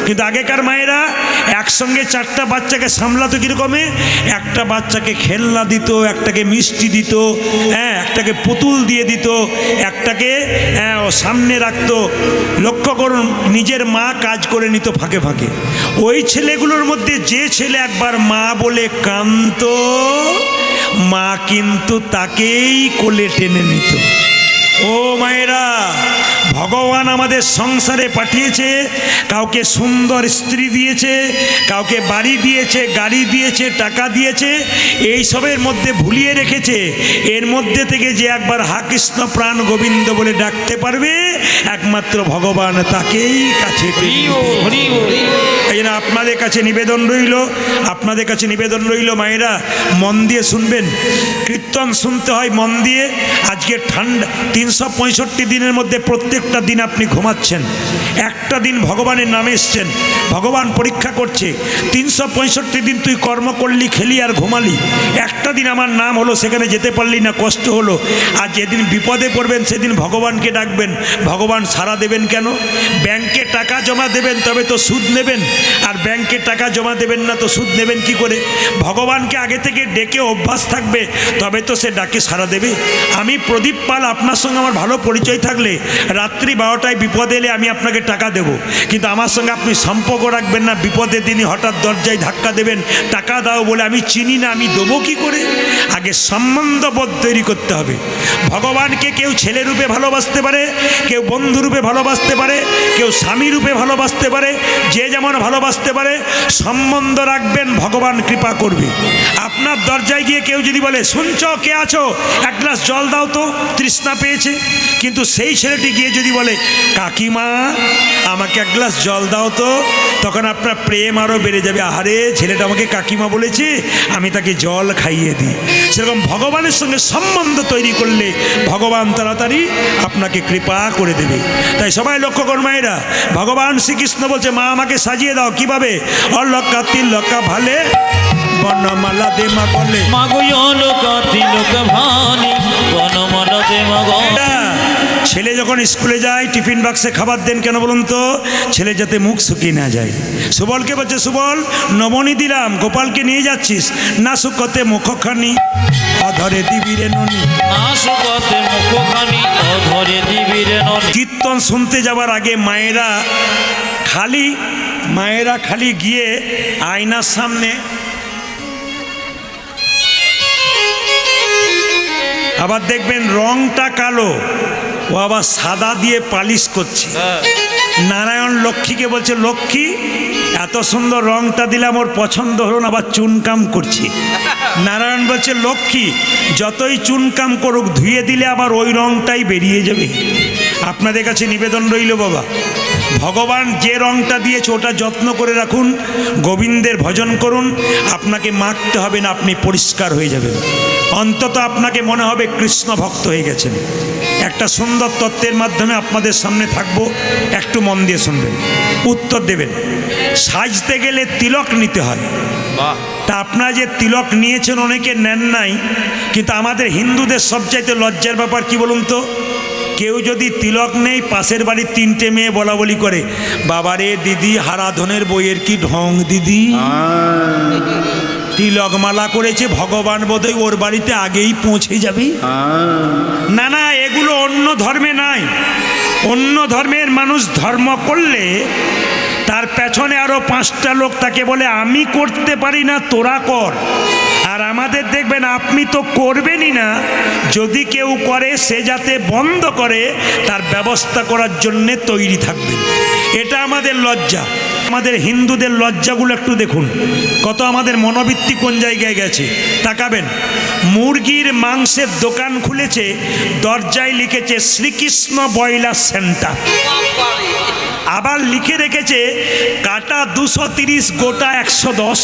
কিন্তু আগেকার মায়েরা একসঙ্গে 4টা বাচ্চাকে সামলাতো কীরকমে? একটা বাচ্চাকে খেলনা দিত, একটাকে মিষ্টি দিত, হ্যাঁ, একটাকে পুতুল দিয়ে দিত, একটাকে ও সামনে রাখতো। লক্ষ্য করুন, নিজের মা কাজ করে নিত ফাঁকে ফাঁকে। ওই ছেলেগুলোর মধ্যে যে ছেলে একবার মা বলে কাঁদতো, মা কিন্তু তাকেই কোলে টেনে নিত। ও মায়েরা, ভগবান আমাদের সংসারে পাঠিয়েছে, কাউকে সুন্দর স্ত্রী দিয়েছে, কাউকে বাড়ি দিয়েছে, গাড়ি দিয়েছে, টাকা দিয়েছে, এই সবের মধ্যে ভুলিয়ে রেখেছে। এর মধ্যে থেকে যে একবার হা কৃষ্ণ প্রাণ গোবিন্দ বলে ডাকতে পারবে, একমাত্র ভগবান তাকেই কাছে পেয়ে। এই জন্য আপনাদের কাছে নিবেদন রইল, আপনাদের কাছে নিবেদন রইল, মায়েরা মন দিয়ে শুনবেন। কীর্তন শুনতে হয় মন দিয়ে। আজকে ঠান্ডা 365 দিনের মধ্যে প্রত্যেকটা দিন আপনি ঘুমাচ্ছেন, একটা দিন ভগবানের নামে এসছেন, ভগবান পরীক্ষা করছে। 365 দিন তুই কর্ম করলি, খেলি আর ঘুমালি, একটা দিন আমার নাম হলো, সেখানে যেতে পারলি না, কষ্ট হলো। আর যেদিন বিপদে পড়বেন সেদিন ভগবানকে ডাকবেন, ভগবান সাড়া দেবেন কেন? ব্যাংকে টাকা জমা দেবেন তবে তো সুদ নেবেন, আর ব্যাংকে টাকা জমা দেবেন না তো সুদ নেবেন কি করে? ভগবানকে আগে থেকে ডেকে অভ্যাস থাকবে, তবে তো সে ডাকে সাড়া দেবে। আমি প্রদীপ পাল, আপনার সঙ্গে আমার ভালো পরিচয় থাকলে রাত্রি 12টায় বিপদ এলে আমি আপনাকে টাকা দেব, কিন্তু আমার সঙ্গে আপনি সম্পর্ক রাখবেন না। বিপদের দিনই হঠাৎ দরজায় ধাক্কা দেবেন, টাকা দাও বলে, আমি চিনি না, আমি দেবো কি করে? আগে সম্বন্ধবোধ তৈরি করতে হবে। ভগবানকে কেউ ছেলে রূপে ভালোবাসতে পারে, কেউ বন্ধু রূপে ভালোবাসতে পারে, কেউ স্বামী রূপে ভালোবাসতে পারে, যে যেমন ভালোবাসতে পারে। সম্বন্ধ রাখবেন, ভগবান কৃপা করবে। আপনার দরজায় গিয়ে কেউ যদি বলে, শুনছো কে আছো, এক গ্লাস জল দাও তো, তৃষ্ণা পেয়েছে, কিন্তু সেই ছেলেটি গিয়ে যদি বলে, কাকিমা আমাকে এক গ্লাস জল দাও তো, তখন আপনার প্রেম আরও বেড়ে যাবে। আরে ছেলেটা আমাকে কাকিমা বলেছে, আমি তাকে জল খাইয়ে দিই। সেরকম ভগবানের সঙ্গে সম্বন্ধ তৈরি করলে ভগবান তাড়াতাড়ি আপনাকে কৃপা করে দেবে। তাই সবাই লক্ষ্য করুন মায়েরা, ভগবান শ্রীকৃষ্ণ বলছে, মা আমাকে সাজিয়ে দাও। কিভাবে? অলকা তিলকা ভালে বনমালা দে মা বলে, ছেলে যখন স্কুলে যায় টিফিন বাক্সে খাবার দেন কেন বলুন তো? ছেলে যাতে মুখ শুকিয়ে না যায়। সুবলকে বলছে, সুবল নবনী দিলাম, গোপালকে নিয়ে যাচ্ছিস না, সুকতে মুখখানি অধরে দিবিরে ননি, কীর্তন শুনতে যাবার আগে মায়েরা খালি গিয়ে আয়নার সামনে, আবার দেখবেন রংটা কালো, ও আবার সাদা দিয়ে পালিশ করছে। নারায়ণ লক্ষ্মীকে বলছে, লক্ষ্মী এত সুন্দর রংটা দিলাম, ওর পছন্দ হলো না, আবার চুনকাম করছি। নারায়ণ বলছে, লক্ষ্মী যতই চুনকাম করুক, ধুয়ে দিলে আবার ওই রংটাই বেরিয়ে যাবে। আপনাদের কাছে নিবেদন রইল বাবা, ভগবান যে রংটা দিয়েছে ওটা যত্ন করে রাখুন, গোবিন্দের ভজন করুন, আপনাকে মাখতে হবে না, আপনি পরিষ্কার হয়ে যাবেন। অন্তত আপনাকে মনে হবে কৃষ্ণ ভক্ত হয়ে গেছেন। একটা সুন্দর তত্ত্বের মাধ্যমে আপনাদের সামনে থাকবো, একটু মন দিয়ে শুনবেন, উত্তর দেবেন। সাজতে গেলে তিলক নিতে হয়। বাহ, তা আপনারা যে তিলক নিয়েছেন, অনেকে নেন নাই, কিন্তু আমাদের হিন্দুদের সবচাইতে লজ্জার ব্যাপার কি বলুন তো, কেউ যদি তিলক নেই, পাশের বাড়ির 3টে মেয়ে বলা বলি করে, বাবারে দিদি হারাধনের বইয়ের কি ঢং দিদি, তিলক মালা করেছে, ভগবান বোধহয় ওর বাড়িতে আগেই পৌঁছে যাবে। না না, এগুলো অন্য ধর্মে নাই। অন্য ধর্মের মানুষ ধর্ম করলে তার পেছনে আরো 5টা লোক তাকে বলে আমি করতে পারি না, তোরা কর। আর আমাদের দেখবেন আপনি তো করবেনই না, যদি কেউ করে সে যাতে বন্ধ করে তার ব্যবস্থা করার জন্যে তৈরি থাকবেন। এটা আমাদের লজ্জা। আমাদের হিন্দুদের লজ্জাগুলো একটু দেখুন, কত আমাদের মনোবৃত্তি কোন জায়গায় গেছে। তাকাবেন, মুরগির মাংসের দোকান খুলেছে, দরজায় লিখেছে শ্রীকৃষ্ণ ব্রয়লার সেন্টার, আবার লিখে রেখেছে কাটা 230 গোটা 110।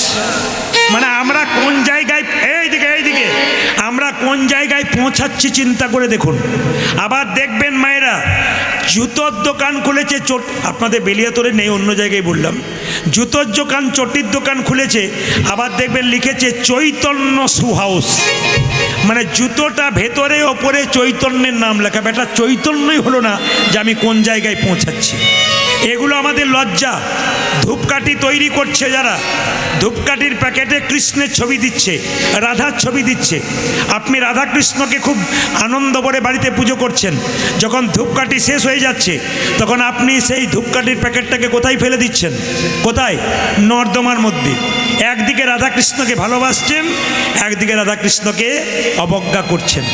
মানে আমরা কোন জায়গায়, এইদিকে আমরা কোন জায়গায় পৌঁছাচ্ছি চিন্তা করে দেখুন। আবার দেখবেন মায়েরা, জুতোর দোকান খুলেছে, আপনাদের বেলিয়াতরে নেই, অন্য জায়গায় বললাম, জুতোর দোকান, চটির দোকান খুলেছে, আবার দেখবেন লিখেছে চৈতন্য শু হাউস। মানে জুতোটা ভেতরে ওপরে চৈতন্যের নাম লেখা, বেটা চৈতন্যই হলো না যে আমি কোন জায়গায় পৌঁছাচ্ছি। এগুলো আমাদের লজ্জা। ধূপকাঠি তৈরি করছে যারা, ধূপকাঠির প্যাকেটে কৃষ্ণের ছবি দিচ্ছে, রাধার ছবি দিচ্ছে। আপনি রাধা কৃষ্ণকে খুব আনন্দ করে বাড়িতে পুজো করছেন, যখন ধূপকাঠি শেষ হয়ে যাচ্ছে তখন আপনি সেই ধূপকাঠির প্যাকেটটাকে কোথায় ফেলে দিচ্ছেন? কোথায়? নর্দমার মধ্যে। একদিকে রাধাকৃষ্ণকে ভালোবাসছেন, একদিকে রাধাকৃষ্ণকে অবজ্ঞা করছেন।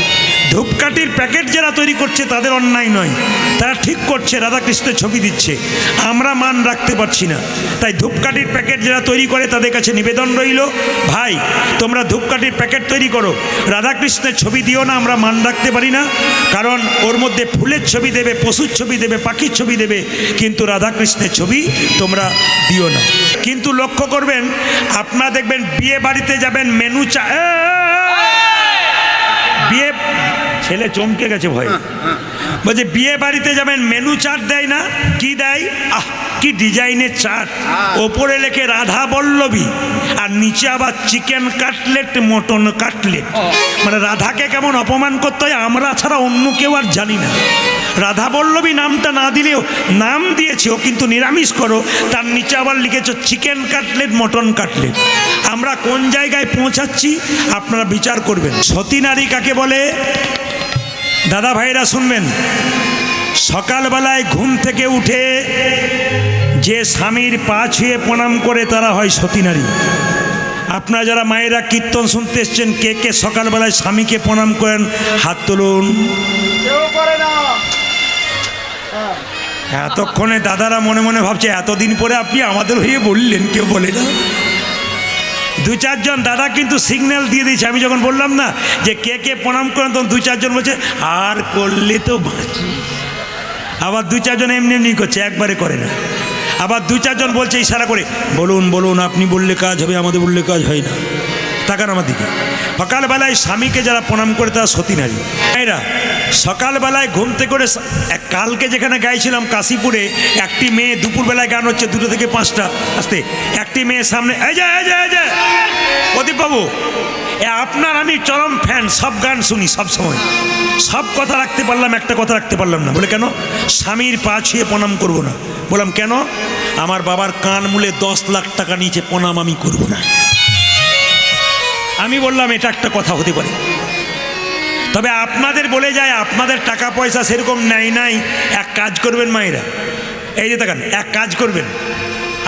ধূপকাঠির প্যাকেট যারা তৈরি করছে তাদের অন্যায় নয়, তারা ঠিক করছে, রাধাকৃষ্ণের ছবি দিচ্ছে, আমরা মান রাখতে পারছি না। তাই ধূপকাঠির প্যাকেট যারা তৈরি করে তাদের কাছে নিবেদন রইল, ভাই তোমরা ধূপকাঠির প্যাকেট তৈরি করো, রাধাকৃষ্ণের ছবি দিও না, আমরা মান রাখতে পারি না। কারণ ওর মধ্যে ফুলের ছবি দেবে, পশুর ছবি দেবে, পাখির ছবি দেবে, কিন্তু রাধাকৃষ্ণের ছবি তোমরা দিও না। কিন্তু লক্ষ্য করবেন, আপনারা দেখবেন বিয়ে বাড়িতে যাবেন, মেনু বিয়ে, ছেলে চমকে গেছে ভয়, বলছে বিয়ে বাড়িতে যাবেন, মেনু চার্ট দেয় না, কি দেয়? কি ডিজাইনের চার্ট, ওপরে লেখে রাধা বল্লভী, আর নিচে আবার চিকেন কাটলেট, মটন কাটলেট। মানে রাধাকে কেমন অপমান করতে হয় আমরা ছাড়া অন্য কেউ আর জানি না। রাধা বল্লভী নামটা না দিলেও নাম দিয়েছে, ও কিন্তু নিরামিষ করো, তার নিচে আবার লিখেছ চিকেন কাটলেট, মটন কাটলেট। আমরা কোন জায়গায় পৌঁছাচ্ছি আপনারা বিচার করবেন। সতী নারী কাকে বলে? দাদা ভাইরা শুনবেন, সকালবেলায় ঘুম থেকে উঠে যে স্বামীর পা ছুঁয়ে প্রণাম করে তারা হয় সতী নারী। আপনারা যারা মায়েরা কীর্তন শুনতে এসছেন, কে কে সকালবেলায় স্বামীকে প্রণাম করেন? হাত তুলুন। এতক্ষণে দাদারা মনে মনে ভাবছে এতদিন পরে আপনি আমাদের হয়ে বললেন, কেউ বলে না। 2-4 জন দাদা কিন্তু সিগন্যাল দিয়ে দিয়েছে। আমি যখন বললাম না যে কে কে প্রণাম করেন, তখন 2-4 জন বলছে আর করলে তো বাঁচি। আবার 2-4 জন এমনি এমনি করছে, একবারে করে না। আবার 2-4 জন বলছে ইশারা করে, বলুন বলুন, আপনি বললে কাজ হবে, আমাদের বললে কাজ হয় না। তাকান আমার দিকে। সকালবেলায় স্বামীকে যারা প্রণাম করে তারা সতী নারী। এরা সকালবেলায় ঘুমতে করে, কালকে যেখানে গাইছিলাম কাশীপুরে, একটি মেয়ে দুপুরবেলায় গান হচ্ছে 2টো থেকে 5টা, আসতে একটি মেয়ে সামনে, এই যে প্রদীপবাবু, আপনার আমি চরম ফ্যান, সব গান শুনি সব সময়, সব কথা রাখতে পারলাম, একটা কথা রাখতে পারলাম না। বলে কেন? স্বামীর পা ছুঁয়ে প্রণাম করবো না। বললাম কেন? আমার বাবার কান মূলে 10 লাখ টাকা নিচে প্রণাম আমি করব না। আমি বললাম এটা একটা কথা হতে পারে, তবে আপনাদের বলে যায় আপনাদের টাকা পয়সা সেরকম নাই। এক কাজ করবেন মায়েরা, এই যে দেখেন, এক কাজ করবেন,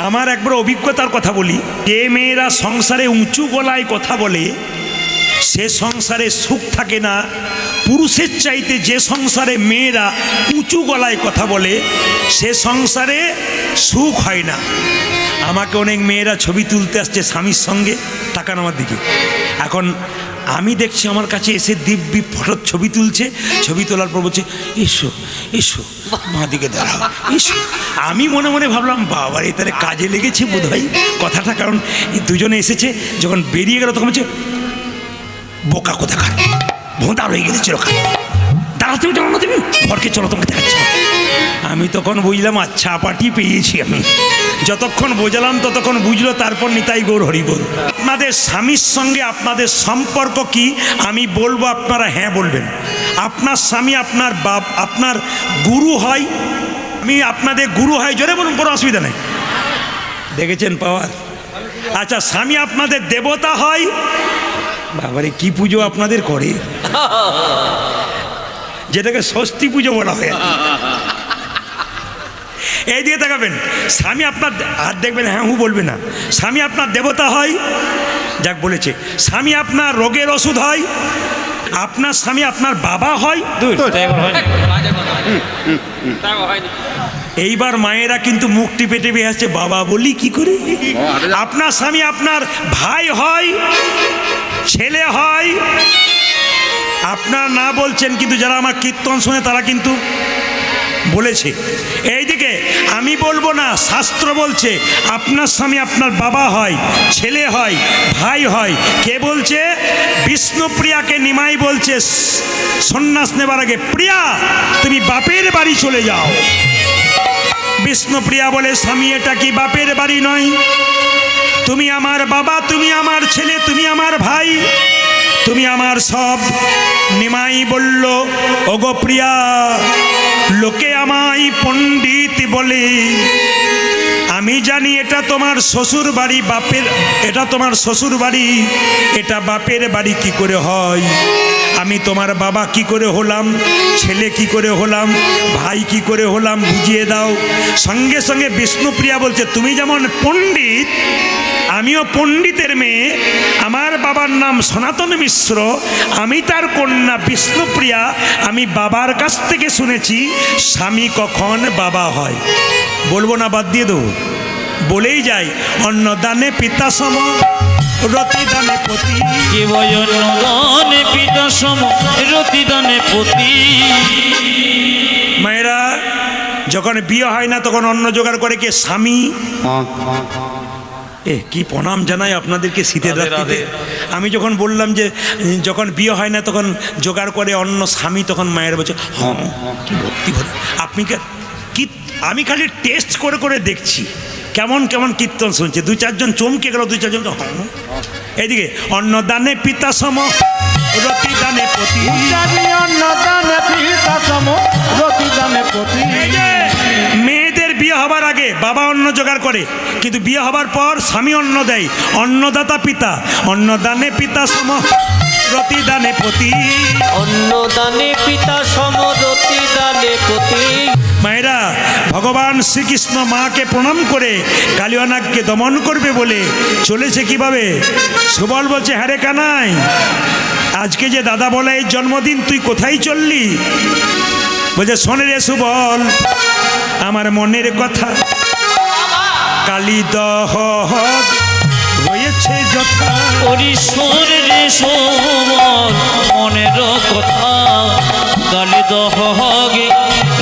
আমার একবার অভিজ্ঞতার কথা বলি। যে মেয়েরা সংসারে উঁচু গলায় কথা বলে সে সংসারে সুখ থাকে না। পুরুষের চাইতে যে সংসারে মেয়েরা উঁচু গলায় কথা বলে সে সংসারে সুখ হয় না। আমাকে অনেক মেয়েরা ছবি তুলতে আসছে স্বামীর সঙ্গে, তাকান আমার দিকে। এখন আমি দেখছি আমার কাছে এসে দিব্যি ফটোর ছবি তুলছে, ছবি তোলার পর বলছে এসো এসো মা দিকে দাঁড়াও এসো। আমি মনে মনে ভাবলাম বাবা এই তাহলে কাজে লেগেছে বোধ হয় কথাটা, কারণ এই দুজনে এসেছে, যখন বেরিয়ে গেল তখন বলছে বোকা কোথাকার, ভোঁতা হয়ে গেছে চিরকাল, দাঁড়াতে জানো না তুমি, ঘরকে চলো তোমাকে দেখাচ্ছি। আমি তখন বুঝলাম আচ্ছা পাটি পেয়েছি আমি। যতক্ষণ বোঝালাম ততক্ষণ বুঝলো, তারপর নিতাই গৌর হরিবোল। আপনাদের স্বামীর সঙ্গে আপনাদের সম্পর্ক কি আমি বলবো, আপনারা হ্যাঁ বলবেন। আপনার স্বামী আপনার বাপ আপনার গুরু হয়, আমি আপনাদের গুরু হয়, জোরে বলুন, কোনো অসুবিধা নেই। দেখেছেন পাওয়ার? আচ্ছা, স্বামী আপনাদের দেবতা হয়, বাবারে কি পুজো আপনাদের করে, যেটাকে ষষ্ঠী পুজো বলা হয়। এই দিয়ে তাকাবেন, স্বামী আপনার হাত দেখবেন, হ্যাঁ হু বলবে না। স্বামী আপনার দেবতা হয়, যাক বলেছে। স্বামী আপনার রোগের ওষুধ হয়, আপনার স্বামী আপনার বাবা হয়। এইবার মায়েরা কিন্তু মুখ টিপে টিপে আসছে, বাবা বলি কি করে। আপনার স্বামী আপনার ভাই হয়, ছেলে হয়। আপনার না বলছেন, কিন্তু যারা আমার কীর্তন শোনে তারা কিন্তু বলেছে। এইদিকে আমি বলবো না, শাস্ত্র বলছে আপনার স্বামী আপনার বাবা হয়, ছেলে হয়, ভাই হয়। কে বলছে? বিষ্ণুপ্রিয়াকে নিমাই বলছে সন্ন্যাস নেবার আগে, প্রিয়া তুমি বাপের বাড়ি চলে যাও। বিষ্ণুপ্রিয়া বলে স্বামী এটা কি বাপের বাড়ি নয়, তুমি আমার বাবা, তুমি আমার ছেলে, তুমি আমার ভাই, তুমি আমার সব। নিমাই বলল ওগো প্রিয়া, লোকে আমায় পণ্ডিত বলে, আমি জানি এটা তোমার শ্বশুর বাড়ি, বাপের এটা তোমার শ্বশুর বাড়ি, এটা বাপের বাড়ি কি করে হয়? আমি তোমার বাবা কি করে হলাম, ছেলে কি করে হলাম, ভাই কি করে হলাম, বুঝিয়ে দাও। সঙ্গে সঙ্গে বিষ্ণুপ্রিয়া বলছে তুমি যেমন পণ্ডিত, আমিও পণ্ডিতের মেয়ে, আমার বাবার নাম সনাতন মিশ্র, আমি তার কন্যা বিষ্ণুপ্রিয়া। আমি বাবার কাছ থেকে শুনেছি স্বামী কখন বাবা হয়। বলবো না, বাদ দিয়ে দেবো? বলেই যাই, অন্নদানে পিতা সম, রতিদানে পতি। অন্নদানে পিতা সম, রতিদানে পতি। মায়েরা যখন বিয়ে হয় না তখন অন্ন জোগাড় করে কে? স্বামী। কি প্রণাম জানাই আপনাদেরকে শীতের রাত্রিতে। আমি যখন বললাম যে যখন বিয়ে হয় না তখন জোগাড় করে অন্য স্বামী, তখন মায়ের বলছে হ্যাঁ কি ভক্তি ভরে। আপনি কি, আমি খালি টেস্ট করে করে দেখছি কেমন কেমন কীর্তন শুনছে। দু চারজন চমকে গেল, 2-4 জন হ্যাঁ। এইদিকে অন্নদানে পিতা সম, রতিদানে পতি। অন্নদানে পিতা সম, রতিদানে পতি। মেয়েদের বিয়ে হবার আগে বাবা অন্ন জোগাড় করে, কিন্তু বিয়ে হবার পর স্বামী অন্ন দেয়। অন্নদাতা পিতা, অন্নদানে পিতা সম, রতিদানে পতি। অন্নদানে পিতা সম, রতিদানে পতি। মায়েরা, ভগবান শ্রীকৃষ্ণ মাকে প্রণাম করে কালিয়ানাগকে দমন করবে বলে চলেছে কিভাবে? সুবল বলছে হ্যাঁ রে কানাই, আজকে যে দাদা বলাই জন্মদিন, তুই কোথায় চললি? বলছে শোনে রে সুবল, আমার মনের কথা, কালী দহ হয়েছে যথা। ওরে শোন রে সুবল, মনের কথা, কালী দহগে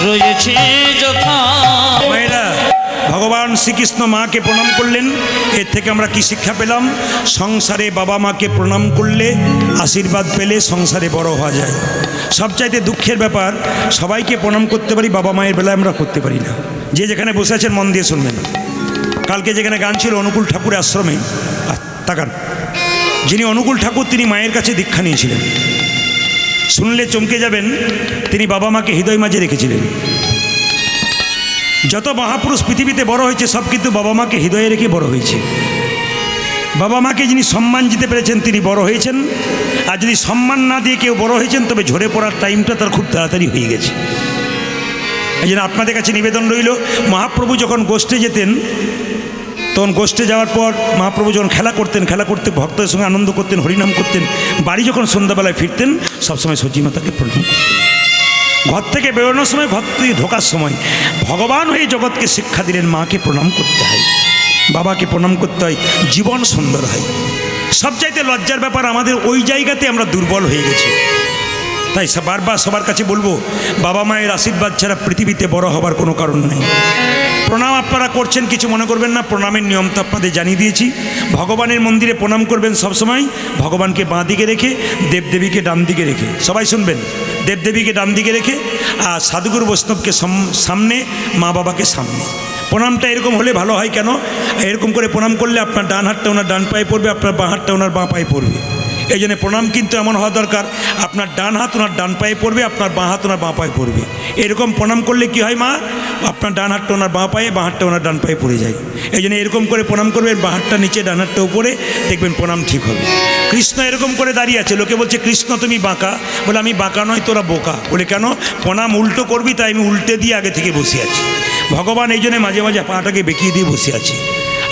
রয়েছে যথা। মায়েরা, ভগবান শ্রীকৃষ্ণ মাকে প্রণাম করলেন। এর থেকে আমরা কি শিক্ষা পেলাম? সংসারে বাবা মাকে প্রণাম করলে, আশীর্বাদ পেলে সংসারে বড় হওয়া যায়। সবচাইতে দুঃখের ব্যাপার, সবাইকে প্রণাম করতে পারি, বাবা মায়ের বেলায় আমরা করতে পারি না। যে যেখানে বসে আছেন মন দিয়ে শুনবেন। কালকে যেখানে গান ছিল অনুকূল ঠাকুরের আশ্রমে, তাকান, যিনি অনুকূল ঠাকুর তিনি মায়ের কাছে দীক্ষা নিয়েছিলেন। শুনলে চমকে যাবেন, তিনি বাবা মাকে হৃদয় মাঝে রেখেছিলেন। যত মহাপুরুষ পৃথিবীতে বড় হয়েছে সব কিন্তু বাবা মাকে হৃদয়ে রেখে বড় হয়েছে। বাবা মাকে যিনি সম্মান দিতে পেরেছেন তিনি বড় হয়েছেন। আর যদি সম্মান না দিয়ে কেউ বড় হয়েছেন, তবে ঝরে পড়ার টাইমটা তার খুব তাড়াতাড়ি হয়ে গেছে। এই জন্য আপনাদের কাছে নিবেদন রইল, মহাপ্রভু যখন গোষ্ঠে যেতেন, তখন গোষ্ঠে যাওয়ার পর মহাপ্রভু যখন খেলা করতেন, খেলা করতে ভক্তদের সঙ্গে আনন্দ করতেন, হরিনাম করতেন, বাড়ি যখন সন্ধ্যাবেলায় ফিরতেন সবসময় সচিমাতাকে প্রণাম করতেন। ঘর থেকে বেরোনোর সময়, ঘর থেকে ঢোকার সময় ভগবান হয়ে জগৎকে শিক্ষা দিলেন মাকে প্রণাম করতে হয়, বাবাকে প্রণাম করতে হয়, জীবন সুন্দর হয়। সবচাইতে লজ্জার ব্যাপার আমাদের ওই জায়গাতে আমরা দুর্বল হয়ে গেছি। তাই বারবার সবার কাছে বলবো, বাবা মায়ের আশীর্বাদ ছাড়া পৃথিবীতে বড় হবার কোনো কারণ নেই। প্রণাম আপনারা করছেন, কিছু মনে করবেন না, প্রণামের নিয়ম তো আপনাদের জানিয়ে দিয়েছি। ভগবানের মন্দিরে প্রণাম করবেন সবসময় ভগবানকে বাঁ দিকে রেখে, দেবদেবীকে ডান দিকে রেখে। সবাই শুনবেন, দেবদেবীকে ডান দিকে রেখে আর সাধুগুরু বৈষ্ণবকে সামনে, মা বাবাকে সামনে। প্রণামটা এরকম হলে ভালো হয়। কেন? এরকম করে প্রণাম করলে আপনার ডান হাতটা ওনার ডান পায়ে পড়বে, আপনার বাঁ হাতটা ওনার বাঁ পায়ে পড়বে। এই জন্য প্রণাম কিন্তু এমন হওয়া দরকার, আপনার ডান হাত ওনার ডান পায়ে পড়বে, আপনার বাঁ হাত ওনার বাঁ পায়ে পড়বে। এরকম প্রণাম করলে কি হয় মা? আপনার ডান হাতটা ওনার বাঁ পায়ে, বাঁ হাতটা ওনার ডান পায়ে পড়ে যায়। এই জন্য এরকম করে প্রণাম করবেন, বাঁ হাতটা নিচে, ডান হাতটা উপরে, দেখবেন প্রণাম ঠিক হবে। কৃষ্ণ এরকম করে দাঁড়িয়ে আছে, লোকে বলছে কৃষ্ণ তুমি বাঁকা, বলে আমি বাঁকা নয়, তোরা বোকা। বলে কেন? প্রণাম উল্টো করবি, তাই আমি উল্টে দিয়ে আগে থেকে বসে আছি। ভগবান এই জন্য মাঝে মাঝে পাটাকে বেঁকিয়ে দিয়ে বসে আছে।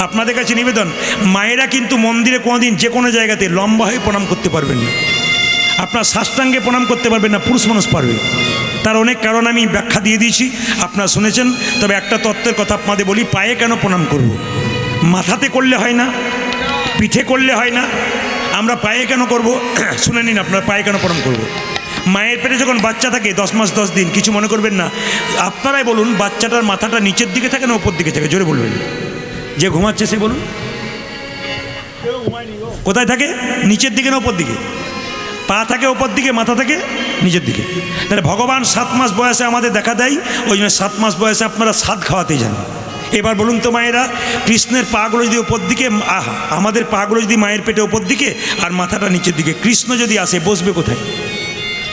আপনাদের কাছে নিবেদন, মায়েরা কিন্তু মন্দিরে কোনোদিন যে কোনো জায়গাতে লম্বা হয়ে প্রণাম করতে পারবেন না। আপনার সাষ্টাঙ্গে প্রণাম করতে পারবেন না, পুরুষ মানুষ পারবে। তার অনেক কারণ আমি ব্যাখ্যা দিয়ে দিয়েছি, আপনারা শুনেছেন। তবে একটা তত্ত্বের কথা আপনাদের বলি, পায়ে কেন প্রণাম করব? মাথাতে করলে হয় না, পিঠে করলে হয় না, আমরা পায়ে কেন করব? শুনে নিন, আপনার পায়ে কেন প্রণাম করব? মায়ের পেটে যখন বাচ্চা থাকে 10 মাস 10 দিন, কিছু মনে করবেন না, আপনারাই বলুন, বাচ্চাটার মাথাটা নিচের দিকে থাকে না ওপর দিকে থাকে? জোরে বলবেন, যে ঘুমাচ্ছে সে বলুন। কোথায় থাকে? নিচের দিকে না ওপর দিকে? পা থাকে ওপর দিকে, মাথা থাকে নিচের দিকে। তাহলে ভগবান 7 মাস বয়সে আমাদের দেখা দেয়, ওই জন্য 7 মাস বয়সে আপনারা সাধ খাওয়াতে যান। এবার বলুন তো মায়েরা, কৃষ্ণের পাগুলো যদি ওপর দিকে, আমাদের পাগুলো যদি মায়ের পেটে ওপর দিকে আর মাথাটা নিচের দিকে, কৃষ্ণ যদি আসে বসবে কোথায়?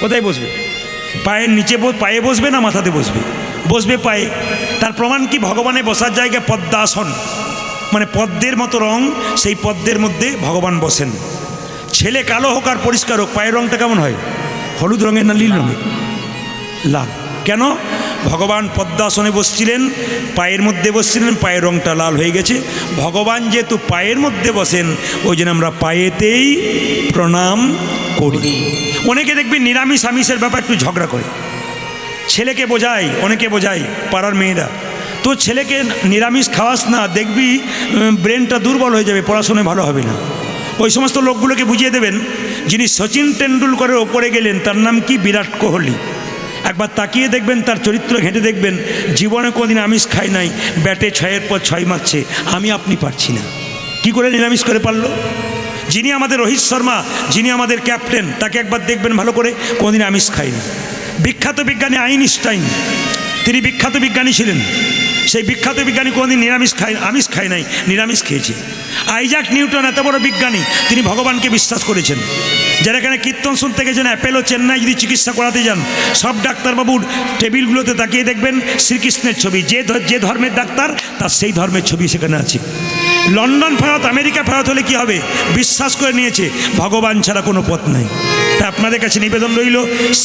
কোথায় বসবে? পায়ের নিচে, পায়ে বসবে না মাথাতে বসবে? বসবে পায়ে। তার প্রমাণ কি? ভগবানের বসার জায়গায় পদ্মাসন, মানে পদ্মের মতো রং, সেই পদ্মের মধ্যে ভগবান বসেন। ছেলে কালো হোক আর পরিষ্কার হোক, পায়ের রংটা কেমন হয়? হলুদ রঙের না নীল রঙের? লাল। কেন? ভগবান পদ্মাসনে বসছিলেন, পায়ের মধ্যে বসছিলেন, পায়ের রংটা লাল হয়ে গেছে। ভগবান যেহেতু পায়ের মধ্যে বসেন, ওই জন্য আমরা পায়েতেই প্রণাম করি। অনেকে দেখবি নিরামিষ আমিষের ব্যাপার একটু ঝগড়া করে, ছেলেকে বোঝায়, অনেকে বোঝায় পাড়ার মেয়েরা, তো ছেলেকে নিরামিষ খাওয়াস না, দেখবি ব্রেনটা দুর্বল হয়ে যাবে, পড়াশোনায় ভালো হবে না। ওই সমস্ত লোকগুলোকে বুঝিয়ে দেবেন, যিনি সচিন তেন্ডুলকরের ওপরে গেলেন তার নাম কি? বিরাট কোহলি। একবার তাকিয়ে দেখবেন, তার চরিত্র ঘেঁটে দেখবেন, জীবনে কোনোদিন আমিষ খায় নাই, ব্যাটে 6-এর পর 6 মারছে। আমি আপনি পারছি না, কি করে নিরামিষ করে পারলো? যিনি আমাদের রোহিত শর্মা, যিনি আমাদের ক্যাপ্টেন, তাকে একবার দেখবেন ভালো করে, কোনোদিন আমিষ খায় না। বিখ্যাত বিজ্ঞানী আইনস্টাইন, তিনি বিখ্যাত বিজ্ঞানী ছিলেন, সেই বিখ্যাত বিজ্ঞানী কোনোদিন আমিষ খায় নাই, নিরামিষ খেয়েছে। আইজাক নিউটন এত বড় বিজ্ঞানী, তিনি ভগবানকে বিশ্বাস করেছেন। যারা এখানে কীর্তন শুনতে গেছেন, অ্যাপেলো চেন্নাই যদি চিকিৎসা করাতে যান, সব ডাক্তারবাবুর টেবিলগুলোতে তাকিয়ে দেখবেন শ্রীকৃষ্ণের ছবি। যে ধর্মের ডাক্তার, তার সেই ধর্মের ছবি সেখানে আছে। লন্ডন ফেরত, আমেরিকা ফেরত হলে কি হবে? বিশ্বাস করে নিয়েছে ভগবান ছাড়া কোনো পথ নাই। তা আপনাদের কাছে নিবেদন রইল,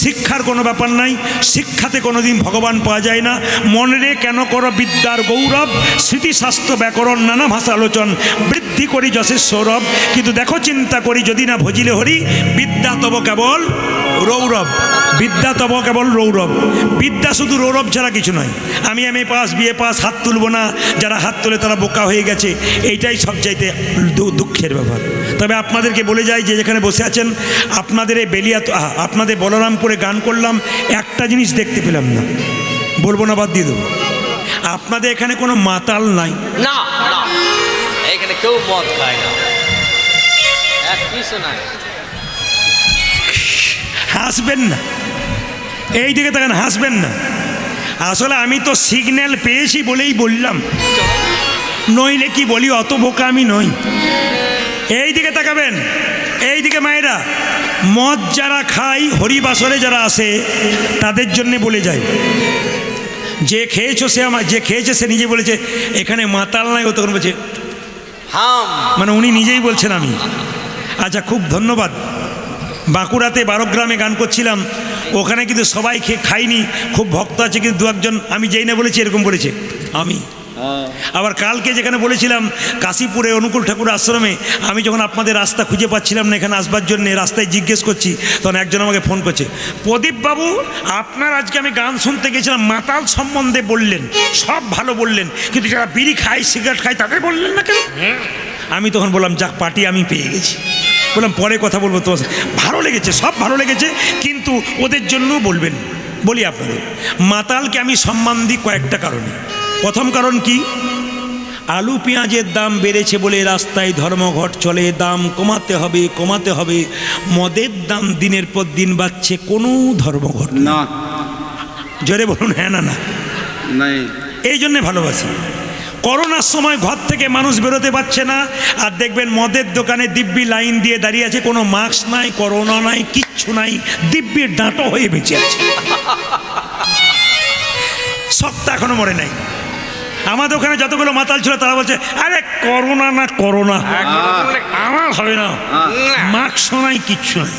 শিক্ষার কোনো ব্যাপার নাই, শিক্ষাতে কোনোদিন ভগবান পাওয়া যায় না। মনে কেন করো বিদ্যার গৌরব, স্মৃতিশাস্ত্র ব্যাকরণ নানা ভাষা আলোচন, বৃদ্ধি করি যশের সৌরভ। কিন্তু দেখো চিন্তা করি, যদি না ভজিলে হরি, বিদ্যা তব কেবল রৌরব। বিদ্যা তব কেবল রৌরব। বিদ্যা শুধু রৌরব ছাড়া কিছু নয়। আমি এমএ পাস, বিএ পাস, হাত তুলব না, যারা হাত তোলে তারা বোকা হয়ে গেছে, এইটাই সবচাইতে দুঃখের ব্যাপার। তবে আপনাদেরকে বলে যাই, যে যেখানে বসে আছেন, আপনাদের এই আপনাদের বলরামপুরে গান করলাম, একটা জিনিস দেখতে পেলাম না, বলবো না, বাদ দিয়ে দেবো। আপনাদের এখানে কোনো মাতাল নাই? না, এখানে কেউ মদ খায় না, কিছু নাই। হাসবেন না, এই দিকে তাকান, হাসবেন না। আসলে আমি তো সিগন্যাল পেয়েছি বলেই বললাম, নইলে কি বলি, অত বোকা আমি নই। এই দিকে তাকাবেন, এই দিকে মায়েরা, মদ যারা খায়, হরিবাসরে যারা আসে, তাদের জন্যে বলে যায়, যে খেয়েছো সে আমার, যে খেয়েছে সে নিজে বলেছে এখানে মাতাল নাই, ও তখন বলছে মানে উনি নিজেই বলছেন আমি। আচ্ছা, খুব ধন্যবাদ। বাঁকুড়াতে 12 গ্রামে গান করছিলাম, ওখানে কিন্তু সবাই খাইনি, খুব ভক্ত আছে, কিন্তু 2-1 আমি যেই না বলেছি এরকম বলেছে আমি। আবার কালকে যেখানে বলেছিলাম কাশীপুরে অনুকূল ঠাকুর আশ্রমে, আমি যখন আপনাদের রাস্তা খুঁজে পাচ্ছিলাম না এখানে আসবার জন্যে, রাস্তায় জিজ্ঞেস করছি, তখন একজন আমাকে ফোন করছে, প্রদীপবাবু আপনার আজকে আমি গান শুনতে গেছিলাম, মাতাল সম্বন্ধে বললেন, সব ভালো বললেন, কিন্তু যারা বিড়ি খায়, সিগারেট খায়, তাদের বললেন না কেন? আমি তখন বললাম যাক পার্টি আমি পেয়ে গেছি। বললাম পরে কথা বলবো, তো ভালো লেগেছে, সব ভালো লেগেছে, কিন্তু ওদের জন্য বলবেন। বলি আপনাদের, মাতালকে আমি সম্মান দিই কয়েকটা কারণে। প্রথম কারণ কি, আলু পেঁয়াজের দাম বেড়েছে বলে রাস্তায় ধর্মঘট চলে, দাম কমাতে হবে কমাতে হবে। মদের দাম দিনের পর দিন বাড়ছে, কোনো ধর্মঘট না, জোরে বলুন হ্যাঁ না না। নাই। এই জন্যে ভালোবাসি। করোনার সময় ঘর থেকে মানুষ বেরোতে পারছে না, আর দেখবেন মদের দোকানে দিব্যি লাইন দিয়ে দাঁড়িয়ে আছে, কোনো মাস্ক নাই, করোনা নাই, কিচ্ছু নাই, দিব্যির ডাঁটো হয়ে বেঁচে আছে। সপ্তাহ এখনো মরে নাই। আমাদের ওখানে যতগুলো মাতাল ছিল তারা বলছে আরে করোনা না করোনা, আমার হবে না, মাস্ক নাই, কিচ্ছু নাই।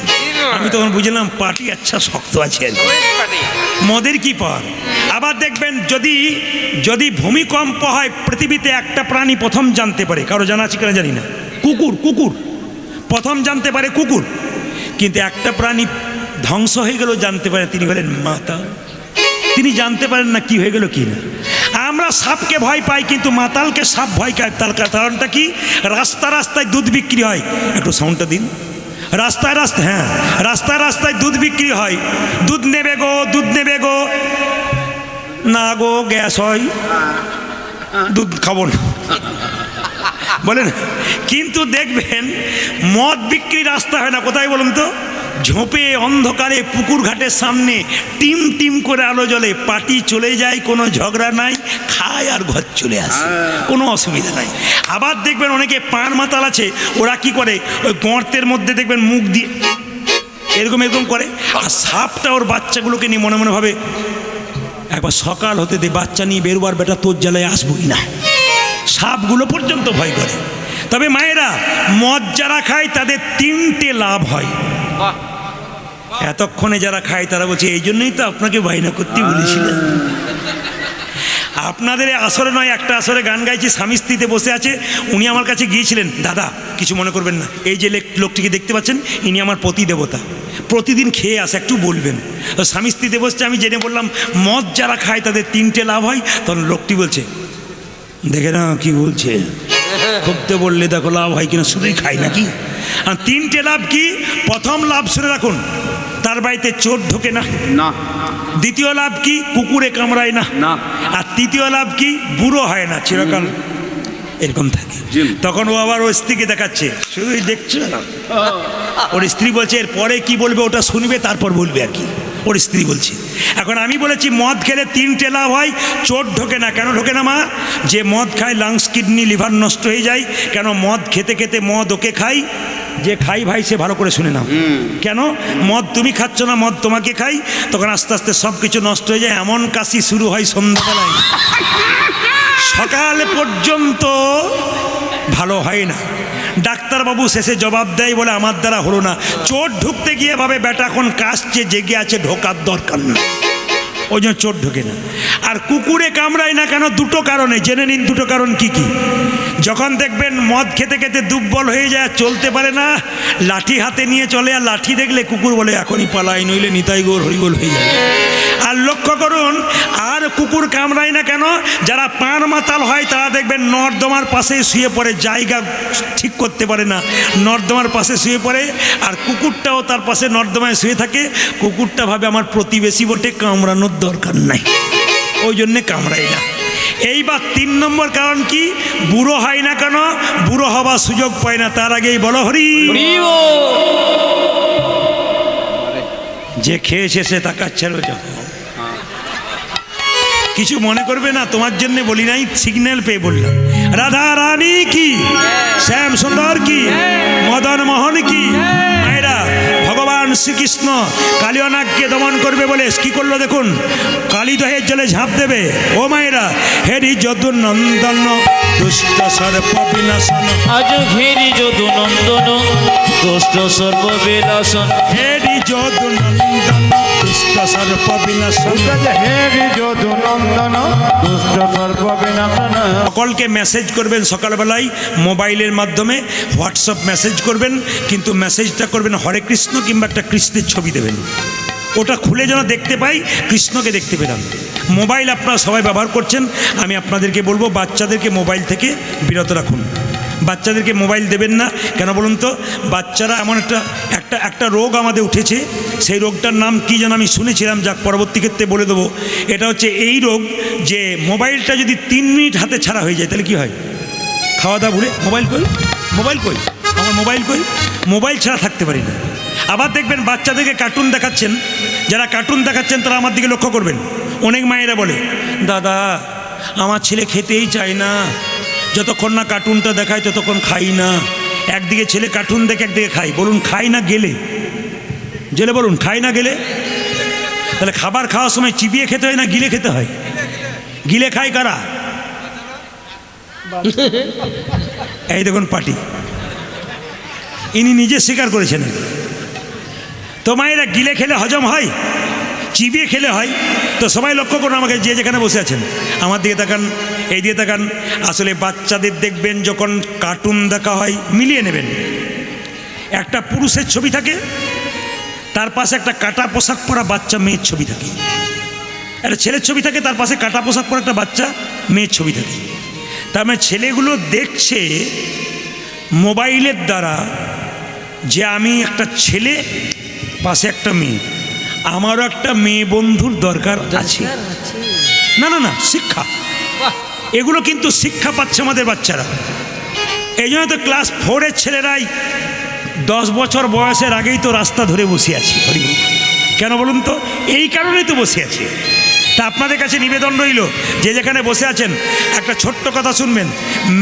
আমি তখন বুঝলাম পার্টি আচ্ছা শক্ত আছে আর কি। মদের কি পাওয়ার। আবার দেখবেন যদি যদি ভূমিকম্প হয়, পৃথিবীতে একটা প্রাণী প্রথম জানতে পারে, কারো জানা আছে কিনা জানি না, কুকুর। কুকুর প্রথম জানতে পারে, কুকুর। কিন্তু একটা প্রাণী ধ্বংস হয়ে গেল জানতে পারে, তিনি হলেন মাতাল। তিনি জানতে পারেন না কি হয়ে গেল কি না। আমরা সাপকে ভয় পাই, কিন্তু মাতালকে সাপ ভয় পায়। তার কারণটা কি, রাস্তায় দুধ বিক্রি হয়, একটু সাউন্ডটা দিন। রাস্তায় হ্যাঁ, রাস্তায় দুধ বিক্রি হয়। দুধ নেবে গো, দুধ নেবে গো, না গো গ্যাস হয়, দুধ খাবো না বলেন। কিন্তু দেখবেন মদ বিক্রি রাস্তা হয় না, কোথায় বলুন তো, ঝোপে অন্ধকারে পুকুর ঘাটের সামনে টিম টিম করে আলো জ্বলে, পার্টি চলে যায়, কোনো ঝগড়া নাই, খায় আর ঘর চলে আসে, কোনো অসুবিধা নাই। আবার দেখবেন অনেকে পান মাতাল আছে, ওরা কি করে, ওই গর্তের মধ্যে দেখবেন মুখ দিয়ে এরকম এরকম করে, আর সাপটা ওর বাচ্চাগুলোকে নিয়ে মনে মনে ভাবে একবার সকাল হতে দে, বাচ্চা নিয়ে বেরোবার, বেটা তোর জ্বালায় আসবই না। সাপগুলো পর্যন্ত ভয় করে। তবে মায়েরা, মদ যারা খায় তাদের তিনটে লাভ হয়। এতক্ষণে যারা খায় তারা বলছে এই জন্যই তো আপনাকে বায়না করতে বলেছিলেন। আপনাদের আসরে নয়, একটা আসরে গান গাইছি, স্বামী স্ত্রীতে বসে আছে, উনি আমার কাছে গিয়েছিলেন। দাদা কিছু মনে করবেন না, এই যে লোকটিকে দেখতে পাচ্ছেন, ইনি আমার পতি দেবতা, প্রতিদিন খেয়ে আসে, একটু বলবেন। তো স্বামী স্ত্রীতে বসছে, আমি জেনে বললাম মদ যারা খায় তাদের তিনটে লাভ হয়। তখন লোকটি বলছে দেখে না কি বলছে, খুবতে বললে দেখো লাভ হয় কিনা, শুধুই খাই নাকি। আর তিনটে লাভ কি, প্রথম লাভ শুনে রাখুন, তার বাড়িতে চোর ঢোকে না। না। দ্বিতীয় লাভ কি, কুকুরে কামড়ায় না। না। আর তৃতীয় লাভ কি, বুড়ো হয় না, চিরকাল এরকম থাকে। তখন ও আবার ওর স্ত্রীকে দেখাচ্ছে, শুধুই দেখছো না। ওর স্ত্রী বলছে এর পরে কি বলবে ওটা শুনবে, তারপর বলবে আর কি, ওর স্ত্রী বলছে। এখন আমি বলেছি মদ খেলে তিনটে লাভ হয়, চোট ঢোকে না। কেন ঢোকে না মা? যে মদ খায় লাংস, কিডনি, লিভার নষ্ট হয়ে যায়। কেন? মদ খেতে খেতে মদ ওকে খাই, যে খাই ভাই সে ভালো করে শুনে নাও। কেন? মদ তুমি খাচ্ছ না, মদ তোমাকে খাই, তখন আস্তে আস্তে সব কিছু নষ্ট হয়ে যায়। এমন কাশি শুরু হয় সন্ধ্যাবেলায়, সকাল পর্যন্ত ভালো হয় না। ডাক্তারবাবু শেষে জবাব দেয়, বলে আমার দ্বারা হলো না। চোট ঢুকতে গিয়ে ভাবে বেটা এখন কাশছে, জেগে আছে, ঢোকার দরকার না, ওই জন্য চোট ঢোকে না। আর কুকুরে কামড়ায় না কেন? দুটো কারণে, জেনে নিন দুটো কারণ কি কি। যখন দেখবেন মদ খেতে খেতে দুর্বল হয়ে যায়, চলতে পারে না, লাঠি হাতে নিয়ে চলে, আর লাঠি দেখলে কুকুর বলে এখনই পালাই, নইলে নিতাই গোল হরিগোল হয়ে যায়। আর লক্ষ্য করুন, আর কুকুর কামড়ায় না কেন? যারা পান মাতাল হয় তারা দেখবেন নর্দমার পাশে শুয়ে পড়ে, জায়গা ঠিক করতে পারে না, নর্দমার পাশে শুয়ে পড়ে। আর কুকুরটাও তার পাশে নর্দমায় শুয়ে থাকে। কুকুরটা ভাবে আমার প্রতিবেশী বটে, কামড়ানোর দরকার নাই, ওই জন্যে কামড়ায় না। এইবার 3 নম্বর কারণ কি, বুড়ো হয় না কেন? বুড়ো হবার সুযোগ পায় না, তার আগেই বলো হরি। যে খেয়েছে সে তাকাচ্ছে, কিছু মনে করবে না, তোমার জন্য বলি নাই, সিগন্যাল পেয়ে বললাম। রাধা রানী কি, শ্যাম সুন্দর কি, মদন মোহন কি। মায়েরা, ভগবান শ্রীকৃষ্ণ কালিয়ানাগকে দমন করবে বলে কি করলো দেখুন, কালীদহের জলে ঝাঁপ দেবে। ও মায়েরা, হেরি যদু নন্দন দুষ্ট সর্প বিনাশন, আজ ঘেরি যদু নন্দন দুষ্ট সর্প বিনাশন, হেরি যদু নন্দন দুষ্ট সর্প বিনাশন, হেরি যদু নন্দন দুষ্ট সর্প বিনাশন। সকলকে মেসেজ করবেন সকালবেলায় মোবাইলের মাধ্যমে, হোয়াটসঅ্যাপ মেসেজ করবেন, কিন্তু মেসেজটা করবেন হরে কৃষ্ণ, কিংবা একটা কৃষ্ণের ছবি দেবেন, ওটা খুলে যেন দেখতে পাই, কৃষ্ণকে দেখতে পেলাম। মোবাইল আপনারা সবাই ব্যবহার করছেন, আমি আপনাদেরকে বলবো বাচ্চাদেরকে মোবাইল থেকে বিরত রাখুন। বাচ্চাদেরকে মোবাইল দেবেন না। কেন বলুন তো? বাচ্চারা এমন একটা রোগ আমাদের উঠেছে, সেই রোগটার নাম কি যেন আমি শুনেছিলাম, যাক পরবর্তী ক্ষেত্রে বলে দেবো। এটা হচ্ছে এই রোগ যে মোবাইলটা যদি 3 মিনিট হাতে ছাড়া হয়ে যায় তাহলে কি হয়? খাওয়া দাওয়া ভুলে মোবাইল কই, মোবাইল কই, আমার মোবাইল কই, মোবাইল ছাড়া থাকতে পারি না। আবার দেখবেন বাচ্চাদেরকে কার্টুন দেখাচ্ছেন, যারা কার্টুন দেখাচ্ছেন তারা আমার দিকে লক্ষ্য করবেন। অনেক মায়েরা বলে, দাদা আমার ছেলে খেতেই চায় না, যতক্ষণ না কার্টুনটা দেখায় ততক্ষণ খাই না। একদিকে ছেলে কার্টুন দেখে একদিকে খাই, বলুন খাই না গেলে? জেলে বলুন খাই না গেলে? তাহলে খাবার খাওয়ার সময় চিবিয়ে খেতে হয় না গিলে খেতে হয়? গিলে খায় কারা? এই দেখুন পার্টি, ইনি নিজে স্বীকার করেছেন। তো মায়েরা গিলে খেলে হজম হয়, চিবিয়ে খেলে হয়? তো সবাই লক্ষ্য করুন আমাকে, যে যেখানে বসে আছেন আমার দিকে তাকান, এই দিকে তাকান। আসলে বাচ্চাদের দেখবেন যখন কার্টুন দেখা হয়, মিলিয়ে নেবেন, একটা পুরুষের ছবি থাকে, তার পাশে একটা কাটা পোশাক পরা বাচ্চা মেয়ের ছবি থাকে। একটা ছেলের ছবি থাকে, তার পাশে কাটা পোশাক পরা একটা বাচ্চা মেয়ের ছবি থাকে। তার মানে ছেলেগুলো দেখছে মোবাইলের দ্বারা যে আমি একটা ছেলে, পাশে একটা মেয়ে, আমারও একটা মেয়ে বন্ধুর দরকার আছে। না না না, শিক্ষা, এগুলো কিন্তু শিক্ষা পাচ্ছে আমাদের বাচ্চারা। এই জন্য তো ক্লাস 4-এর ছেলেরাই 10 বছর বয়সের আগেই তো রাস্তা ধরে বসে আছি। কেন বলুন তো? এই কারণেই তো বসে আছি। তা আপনাদের কাছে নিবেদন রইল, যে যেখানে বসে আছেন একটা ছোট্ট কথা শুনবেন।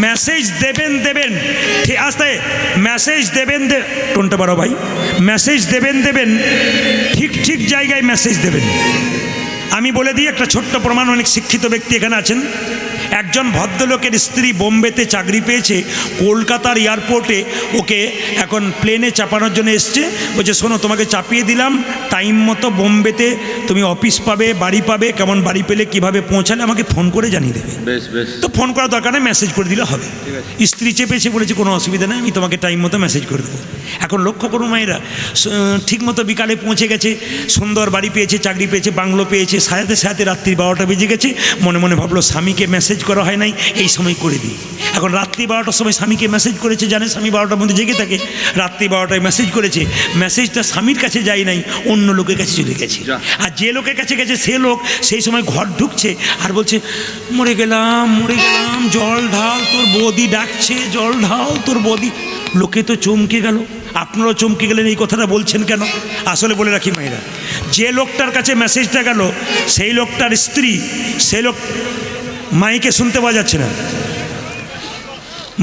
মেসেজ দেবেন ঠিক আস্তে, মেসেজ দেবেন টোনটা বাড়ো ভাই, মেসেজ দেবেন ঠিক জায়গায় মেসেজ দেবেন। আমি বলে দিই একটা ছোট্ট প্রমাণ, অনেক শিক্ষিত ব্যক্তি এখানে আছেন। একজন ভদ্রলোকের স্ত্রী বোম্বেতে চাকরি পেয়েছে, কলকাতার এয়ারপোর্টে ওকে এখন প্লেনে চাপানোর জন্য এসছে। বলছে শোনো, তোমাকে চাপিয়ে দিলাম, টাইম মতো বোম্বেতে তুমি অফিস পাবে, বাড়ি পাবে, কেমন বাড়ি পেলে কিভাবে পৌঁছালে আমাকে ফোন করে জানিয়ে দেবে। তো ফোন করার দরকার নেই, মেসেজ করে দিলে হবে। স্ত্রী চেপেছে, বলেছে কোনো অসুবিধা নেই, আমি তোমাকে টাইম মতো মেসেজ করে দেবো। এখন লক্ষ্য করুন মায়েরা, ঠিক মতো বিকালে পৌঁছে গেছে, সুন্দর বাড়ি পেয়েছে, চাকরি পেয়েছে, বাংলো পেয়েছে, সাথে রাত্রি 12টা বেজে গেছে। মনে মনে ভাবলো স্বামীকে মেসেজ করা হয় নাই, এই সময় করে দিই। এখন রাত্রি 12টার সময় স্বামীকে মেসেজ করেছে, জানে স্বামী 12টার মধ্যে জেগে থাকে, রাত্রি 12টায় মেসেজ করেছে। মেসেজটা স্বামীর কাছে যায় নাই, অন্য লোকের কাছে চলে গেছে। আর যে লোকের কাছে গেছে সে লোক সেই সময় ঘর ঢুকছে আর বলছে, মরে গেলাম, জল ঢাল, তোর বৌদি ডাকছে, জল ঢাল তোর বৌদি। লোকে তো চমকে গেল। আপনারাও চমকে গেলেন, এই কথাটা বলছেন কেন? আসলে বলে রাখি মায়েরা, যে লোকটার কাছে মেসেজটা গেল সেই লোকটার স্ত্রী, সে লোক মাইকে শুনতে পাওয়া যাচ্ছে না,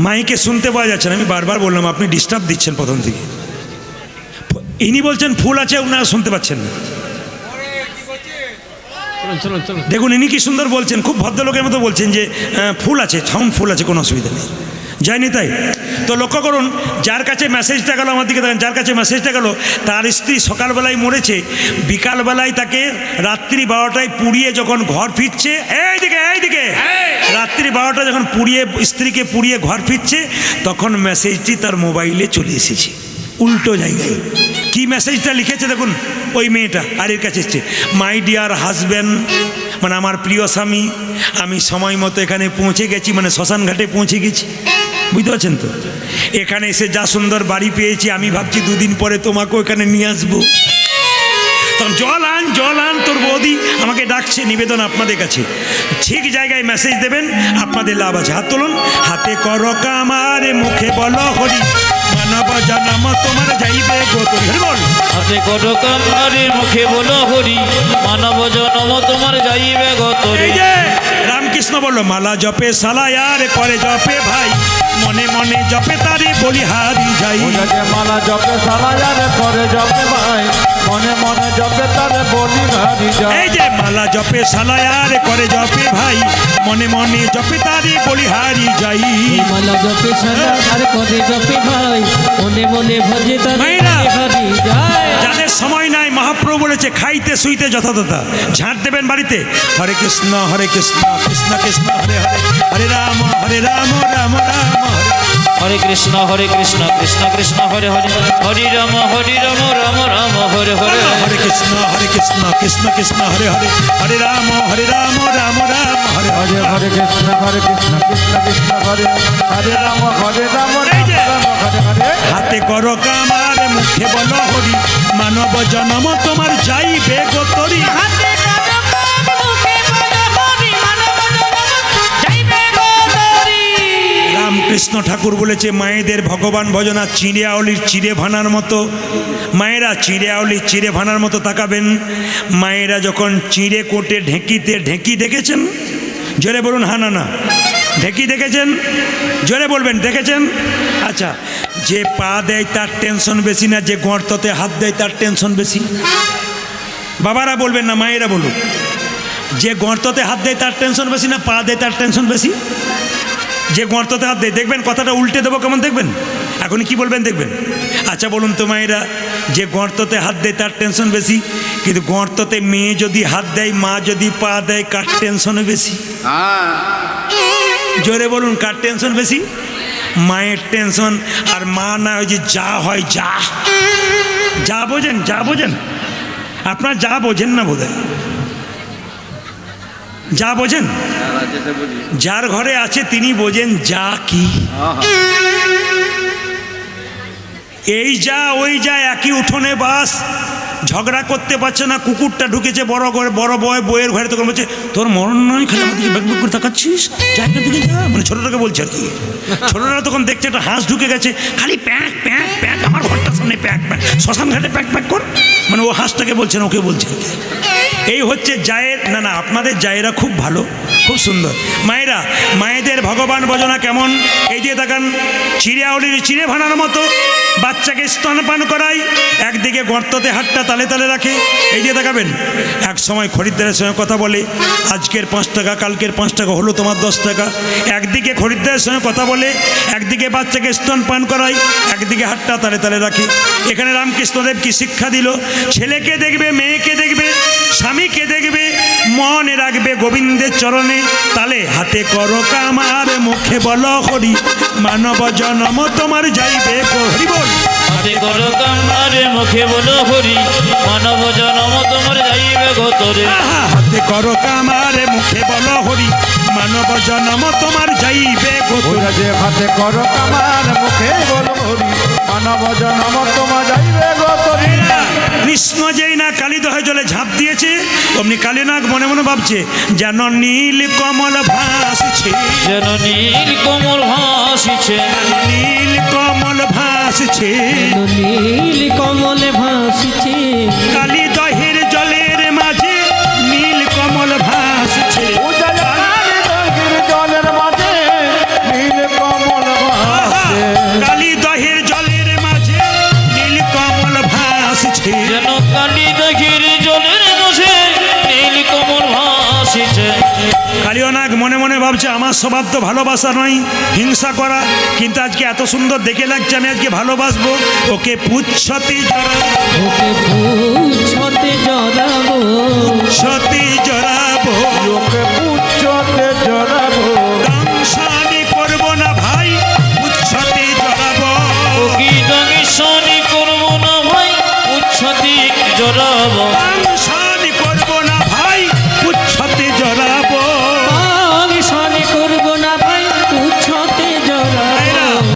মাইকে শুনতে পাওয়া যাচ্ছে না। আমি বারবার বললাম আপনি ডিস্টার্ব দিচ্ছেন প্রথম থেকে। ইনি বলছেন ফুল আছে, ওনারা শুনতে পাচ্ছেন না। দেখুন ইনি কি সুন্দর বলছেন, খুব ভদ্রলোকের মতো বলছেন যে ফুল আছে, সাউন্ড ফুল আছে, কোনো অসুবিধা নেই, যায়নি তাই? তো লক্ষ্য করুন, যার কাছে মেসেজটা গেল, আমার দিকে দেখেন, যার কাছে মেসেজটা গেল তার স্ত্রী সকালবেলায় মরেছে, বিকালবেলায় তাকে রাত্রি 12টায় পুড়িয়ে যখন ঘর ফিরছে, এইদিকে রাত্রি 12টা যখন স্ত্রীকে পুড়িয়ে ঘর ফিরছে, তখন মেসেজটি তার মোবাইলে চলে এসেছে উল্টো জায়গায়। কি মেসেজটা লিখেছে দেখুন ওই মেয়েটা, আর এর কাছে এসছে, মাই ডিয়ার হাজব্যান্ড, মানে আমার প্রিয় স্বামী, আমি সময় মতো এখানে পৌঁছে গেছি, মানে শ্মশান ঘাটে পৌঁছে গেছি, বুঝতে পারছেন তো? এখানে এসে যা সুন্দর বাড়ি পেয়েছি, আমি ভাবছি 2 দিন পরে তোমাকেও এখানে নিয়ে আসবো। তখন জল আন তোর বৌদি আমাকে ডাকছে। নিবেদন আপনাদের কাছে, ঠিক জায়গায় মেসেজ দেবেন, আপনাদের লাভ আছে। হাত তুলুন, হাতে করো কামারে, মুখে বলো হরি, মানব জনম তোমার যাইবে গো তোরি। হরি বল। হাতে করো কামারে, মুখে বলো হরি, মানব জনম তোমার যাইবে গো তোরি। এই যে রামকৃষ্ণ বলল, মালা জপে সালায়ার করে জপে ভাই, মনে মনে জপে তারে বলিহারি যাই। মালা জপে সালায়ার করে জপে ভাই, মনে মনে জপে তারে বলিহারি যাই। এই যে মালা জপে সালায়ার করে জপে ভাই, মনে মনে জপে তারে বলিহারি যাই। মালা জপে সালায়ার করে জপে ভাই, মনে মনে ভজে তারে বলিহারি যাই। যাদের সময় নাই মহাপ্রভু বলেছে খাইতে শুইতে যথাযথা ঝাঁট দেবেন বাড়িতে হরে কৃষ্ণ কৃষ্ণ কৃষ্ণ হরে হরে হরে রাম রাম রাম হরে হরে কৃষ্ণ কৃষ্ণ কৃষ্ণ হরে হরে হরে রাম রাম রাম হরে হরে হরে কৃষ্ণ কৃষ্ণ কৃষ্ণ হরে হরে হরে রাম রাম রাম হরে হরে হরে কৃষ্ণ কৃষ্ণ কৃষ্ণ হরে হরে রাম এই যে, রাম হরে হরে হাতে করো কামার মুখে বলো হরি মানব জনম তোমার যাইবে গোতরি রামকৃষ্ণ ঠাকুর বলেছে মায়েদের ভগবান ভজনা চিড়ে আউলির চিড়ে ভানার মতো। মায়েরা চিড়ে আউলির চিড়ে ভানার মতো তাকাবেন। মায়েরা যখন চিড়ে কোটে ঢেঁকিতে ঢেঁকি দেখেছেন? জোরে বলুন হা না না। ঢেঁকি দেখেছেন? জোরে বলবেন দেখেছেন? আচ্ছা, যে পা দেয় তার টেনশন বেশি না যে গর্ততে হাত দেয় তার টেনশন বেশি? বাবারা বলবেন না, মায়েরা বলুন। যে গর্ততে হাত দেয় তার টেনশন বেশি না পা দেয় তার টেনশন বেশি? যে গর্ততে হাত দেয়, দেখবেন কথাটা উল্টে দেবো কেমন দেখবেন, এখন কি বলবেন দেখবেন। আচ্ছা বলুন তো মায়েরা, যে গর্ততে হাত দেয় তার টেনশন বেশি, কিন্তু গর্ততে মেয়ে যদি হাত দেয় মা যদি পা দেয় কার টেনশনও বেশি? জোরে বলুন কার টেনশন বেশি? মায়ের টেনশন। আর মা না ওই যে যা হয় যা যা বোঝেন, যা বোঝেন আপনার, যা বোঝেন না বোধহয়, যা বোঝেন, যার ঘরে আছে তিনি বোঝেন যা কি। এই যা ওই যা একই উঠোনে বাস, ঝগড়া করতে পারছে না। কুকুরটা ঢুকেছে বড় ঘরে, বড় বইয়ের ঘরে, তখন বলছে তোর মরণ নয়, খালি আমার দিকে ব্যাক ব্যাক করে তাকাচ্ছিস, জায়গা দিকে যা, মানে ছোটটাকে বলছে আর কি। ছোটরা তখন দেখছে একটা হাঁস ঢুকে গেছে, খালি প্যাক প্যাক প্যাক, আমার ঘরটার সামনে প্যাক প্যাক, শ্মশান ঘাটে প্যাক প্যাক কর, মানে ও হাঁসটাকে বলছে না ওকে বলছে। এই হচ্ছে জায়ের। না না, আপনাদের জায়েরা খুব ভালো, খুব সুন্দর। মায়েরা, মায়েদের ভগবান ভজনা কেমন? এই দিয়ে তাকান, চিড়ে আউলির চিড়ে ভানার মতো বাচ্চাকে স্তনপান করায়, একদিকে গর্ততে হাতটা তালে তালে রাখে। এই দিয়ে তাকাবেন, এক সময় খরিদ্দারের সঙ্গে কথা বলে, আজকের 5 টাকা, কালকের 5 টাকা হলো তোমার 10 টাকা। একদিকে খরিদ্দারের সঙ্গে কথা বলে, একদিকে বাচ্চাকে স্তনপান করায়, একদিকে হাতটা তালে তালে রাখে। এখানে রামকৃষ্ণদেব কি শিক্ষা দিল? ছেলেকে দেখবে, মেয়েকে দেখবে, স্বামীকে দেখবে, মনে রাখবে গোবিন্দের চরণে তালে। হাতে করো কামার মুখে বলো হরি মানব জনম তোমার যাইবে হরি বল। হাতে করো কামার মুখে বলো হরি মানব জনম তোমার যাইবে গোতরে। হাতে করো কামার মুখে বলো হরি মানব জনম তোমার যাইবে গোতরে। যে হাতে করো কামার মুখে বলো হরি মানব জনম তোমার যাইবে গোতরি। কৃষ্ণ যেই না কালিদহে জলে ঝাঁপ দিয়েছে, অমনি কালীনাগ মনে মনে ভাবছে যেন নীল কমল ভাসছে, যেন নীল কমল ভাসিছে, নীল কমল ভাসছে, নীল কমলে ভাসিছে, কালিদহের জলের মাঝে নীল কমল ভাসছে। জলের মাঝে নীল কমল ভাসছে, কালিদহের জলের মাঝে নীল কমল ভাসছে। যেন কালী দহির জলের মাঝে নীল কমল ভাসিছে। কালিয়নাগ মনে মনে ভাবছে আমার স্বভাব তো ভালোবাসা নয়, হিংসা করা, কিন্তু আজকে এত সুন্দর দেখে লাগছে, আমি আজকে ভালোবাসবো। ওকে পুচ্ছতে জড়াবো, ওকে পুচ্ছতে জড়াবো, সতী জড়াবো, ওকে পুচ্ছতে জড়াবো, দংশানি করবো না ভাই, পুচ্ছতে জড়াবো। কি দংশনি করবো না ভাই, উচ্ছতি জড়াবো। দংশানি